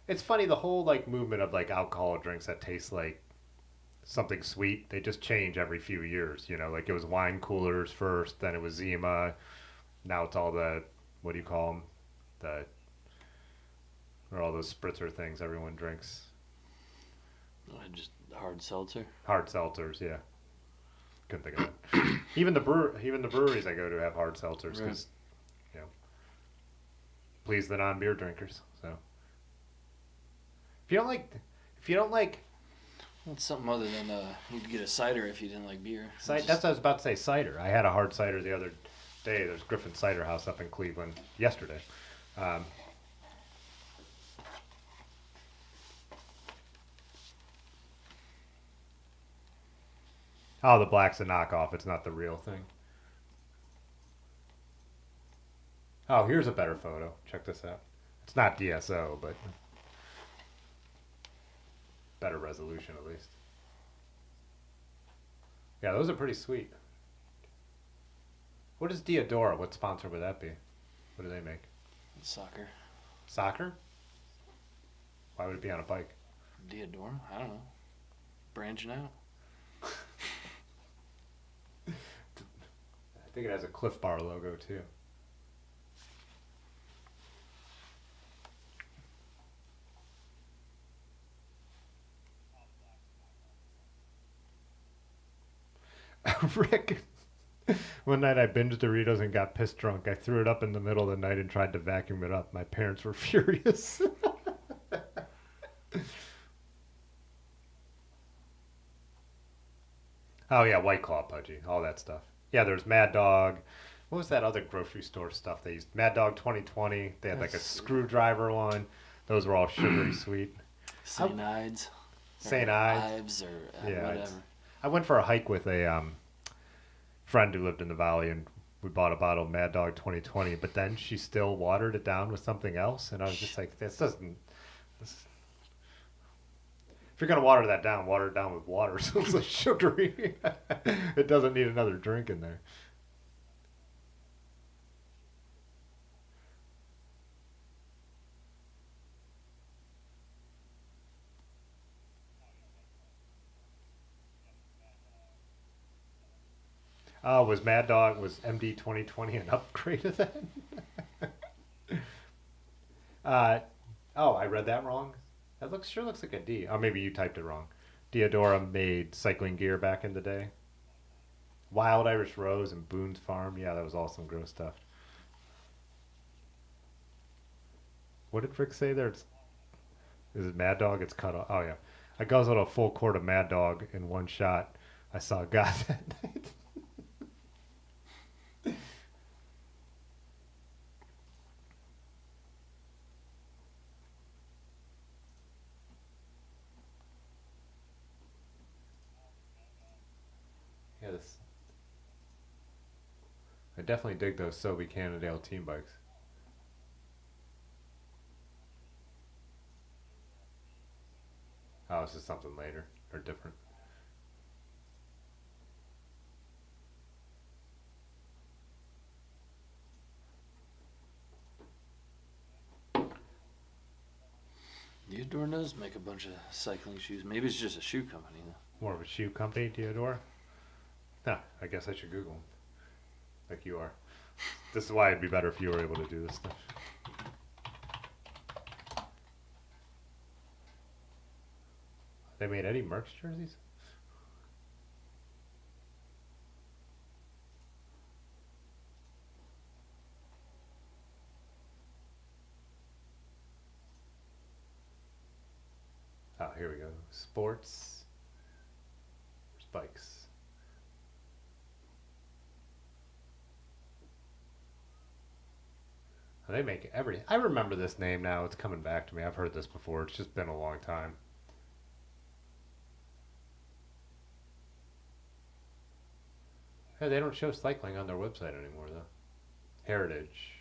it's funny the whole like movement of like alcohol drinks that taste like something sweet. They just change every few years, like it was wine coolers first, then it was Zima. Now it's all the what do you call them? The Or all those spritzer things everyone drinks. Just hard seltzer. Hard seltzers, yeah. Couldn't think of that. Even the breweries I go to have hard seltzers because, you know, please the non-beer drinkers. So if you don't like, It's something other than you'd get a cider if you didn't like beer. that's what I was about to say. Cider. I had a hard cider the other day. There's Griffin Cider House up in Cleveland yesterday. Oh, the black's a knockoff. It's not the real thing. Oh, here's a better photo. Check this out. It's not DSO, but better resolution at least. Yeah, those are pretty sweet. What is Diodora? What sponsor would that be? What do they make? Soccer. Soccer? Why would it be on a bike? Diodora? I don't know. Branching out. I think it has a Cliff Bar logo too. Rick, one night I binged Doritos and got pissed drunk. I threw it up in the middle of the night and tried to vacuum it up. My parents were furious. Oh yeah, White Claw Pudgy, all that stuff. Yeah, there's Mad Dog. What was that other grocery store stuff they used? Mad Dog 2020. They had like a screwdriver one. Those were all sugary sweet. St. Ides. St. Ives or Yeah, whatever. I went for a hike with a friend who lived in the valley, and we bought a bottle of Mad Dog 2020. But then she still watered it down with something else, and I was just like, this doesn't. If you're gonna water that down, water it down with water, so it's like sugary. It doesn't need another drink in there. Was Mad Dog, was MD 2020 an upgrade of that? I read that wrong. That sure looks like a D. Oh, maybe you typed it wrong. Diodora made cycling gear back in the day. Wild Irish Rose and Boone's Farm. Yeah, that was all some gross stuff. What did Rick say there? Is it Mad Dog? It's cut off. Oh, yeah. I guzzled a full quart of Mad Dog in one shot. I saw God that night. Yeah, I definitely dig those Sobe Cannondale team bikes. Oh, this is something later or different. Diodora does make a bunch of cycling shoes. Maybe it's just a shoe company though. More of a shoe company, Diodora? Nah, I guess I should Google them. Like you are. This is why it'd be better if you were able to do this stuff. They made Eddie Merckx jerseys? Oh, here we go. Sports. There's bikes. They make everything. I remember this name now. It's coming back to me. I've heard this before. It's just been a long time. Hey, they don't show cycling on their website anymore, though. Heritage.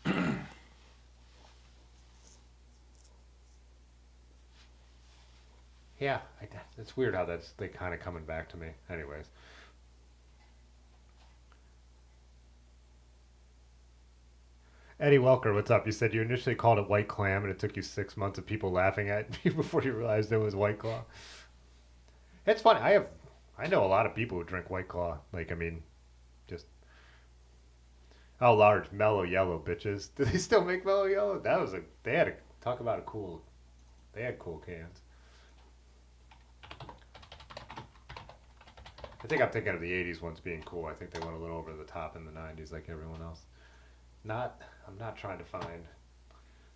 No. Yeah, it's weird how they kind of coming back to me. Anyways. Eddie Welker, what's up? You said you initially called it White Clam, and it took you 6 months of people laughing at you before you realized it was White Claw. It's funny. I know a lot of people who drink White Claw. Like, I mean, just Oh, large mellow yellow bitches. Do they still make mellow yellow? That was they had talk about a cool. They had cool cans. I think I'm thinking of the '80s ones being cool. I think they went a little over the top in the '90s, like everyone else. I'm not trying to find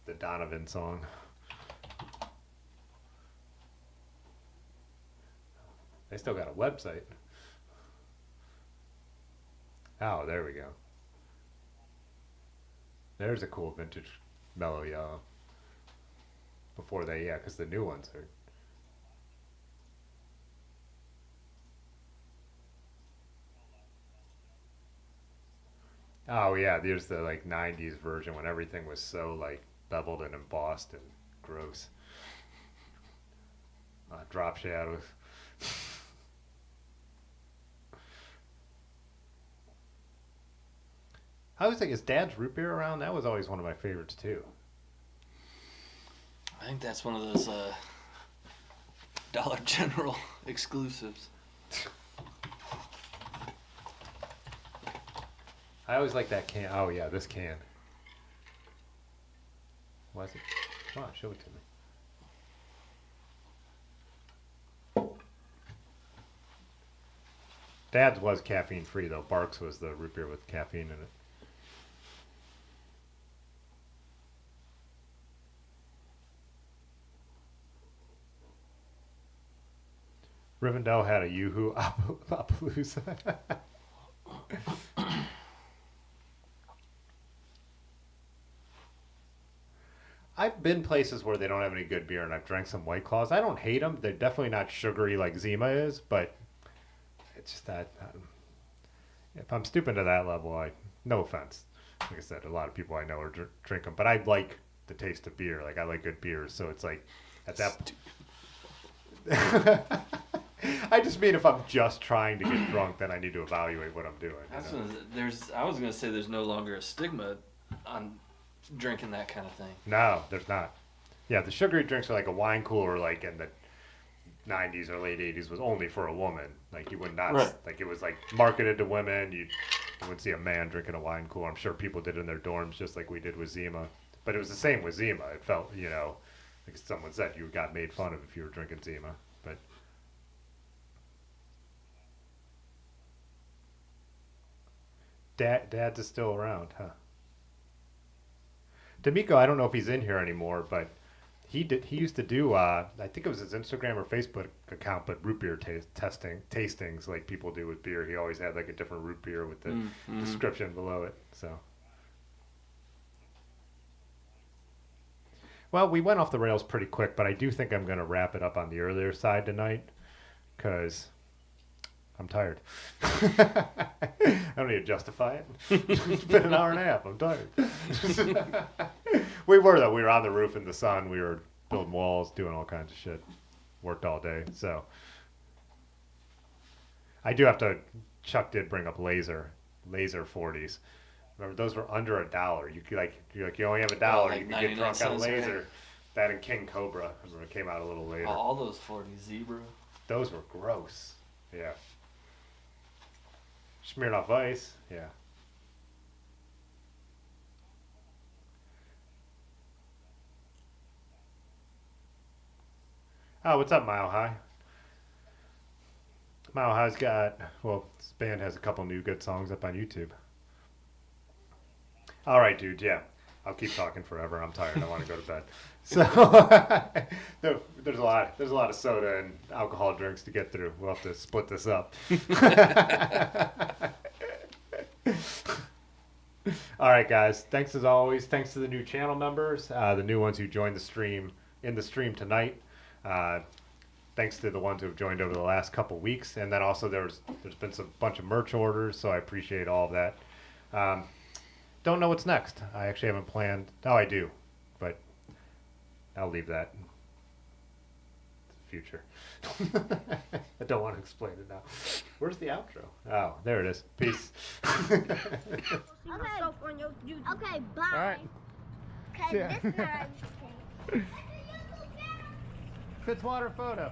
the Donovan song. They still got a website. Oh, there we go. There's a cool vintage mellow yellow. Before they, yeah, because the new ones are. Oh yeah, there's the like '90s version when everything was so like beveled and embossed and gross. Drop shadows. I was thinking, is Dad's root beer around? That was always one of my favorites too. I think that's one of those Dollar General exclusives. I always like that can. Oh yeah, this can. Was it? Come on, show it to me. Dad's was caffeine free though. Barks was the root beer with caffeine in it. Rivendell had a Yoo-Hoo Appaloosa. I've been places where they don't have any good beer, and I've drank some White Claws. I don't hate them. They're definitely not sugary like Zima is, but it's just that if I'm stooping to that level, no offense. Like I said, a lot of people I know are drink them, but I like the taste of beer. Like I like good beers, so it's like at that. I just mean if I'm just trying to get drunk, then I need to evaluate what I'm doing. I was gonna say there's no longer a stigma on drinking that kind of thing. No, there's not. Yeah, the sugary drinks are like a wine cooler, like in the '90s or late '80s, was only for a woman. Like you would not, right. Like it was like marketed to women. You wouldn't see a man drinking a wine cooler. I'm sure people did in their dorms, just like we did with Zima. But it was the same with Zima. It felt, like someone said, you got made fun of if you were drinking Zima. But Dad's is still around, huh? D'Amico, I don't know if he's in here anymore, but he used to do I think it was his Instagram or Facebook account, but root beer tastings like people do with beer. He always had like a different root beer with the description below it. So, well, we went off the rails pretty quick, but I do think I'm going to wrap it up on the earlier side tonight because I'm tired. I don't need to justify it. It's been an hour and a half. I'm tired. We were, though. We were on the roof in the sun. We were building walls, doing all kinds of shit. Worked all day. So I do have to. Chuck did bring up laser 40s. Remember, those were under $1. You only have $1. Like you can get drunk on laser. Right? That and King Cobra. Remember, it came out a little later. All those 40s, Zebra. Those were gross. Yeah. Smeared off ice. Yeah. Oh, what's up, Mile High? Mile High's got, this band has a couple new good songs up on YouTube. All right, dude. Yeah. I'll keep talking forever. I'm tired. I want to go to bed. So there's a lot of soda and alcohol drinks to get through. We'll have to split this up. All right, guys. Thanks as always. Thanks to the new channel members, the new ones who joined the stream tonight. Thanks to the ones who have joined over the last couple weeks, and then also there's been some bunch of merch orders, so I appreciate all of that. Don't know what's next. I actually haven't planned. Oh, I do, but I'll leave that to the future. I don't want to explain it now. Where's the outro? Oh, there it is. Peace. Okay, bye. All right. Okay, Yeah. this time. Fitzwater photo.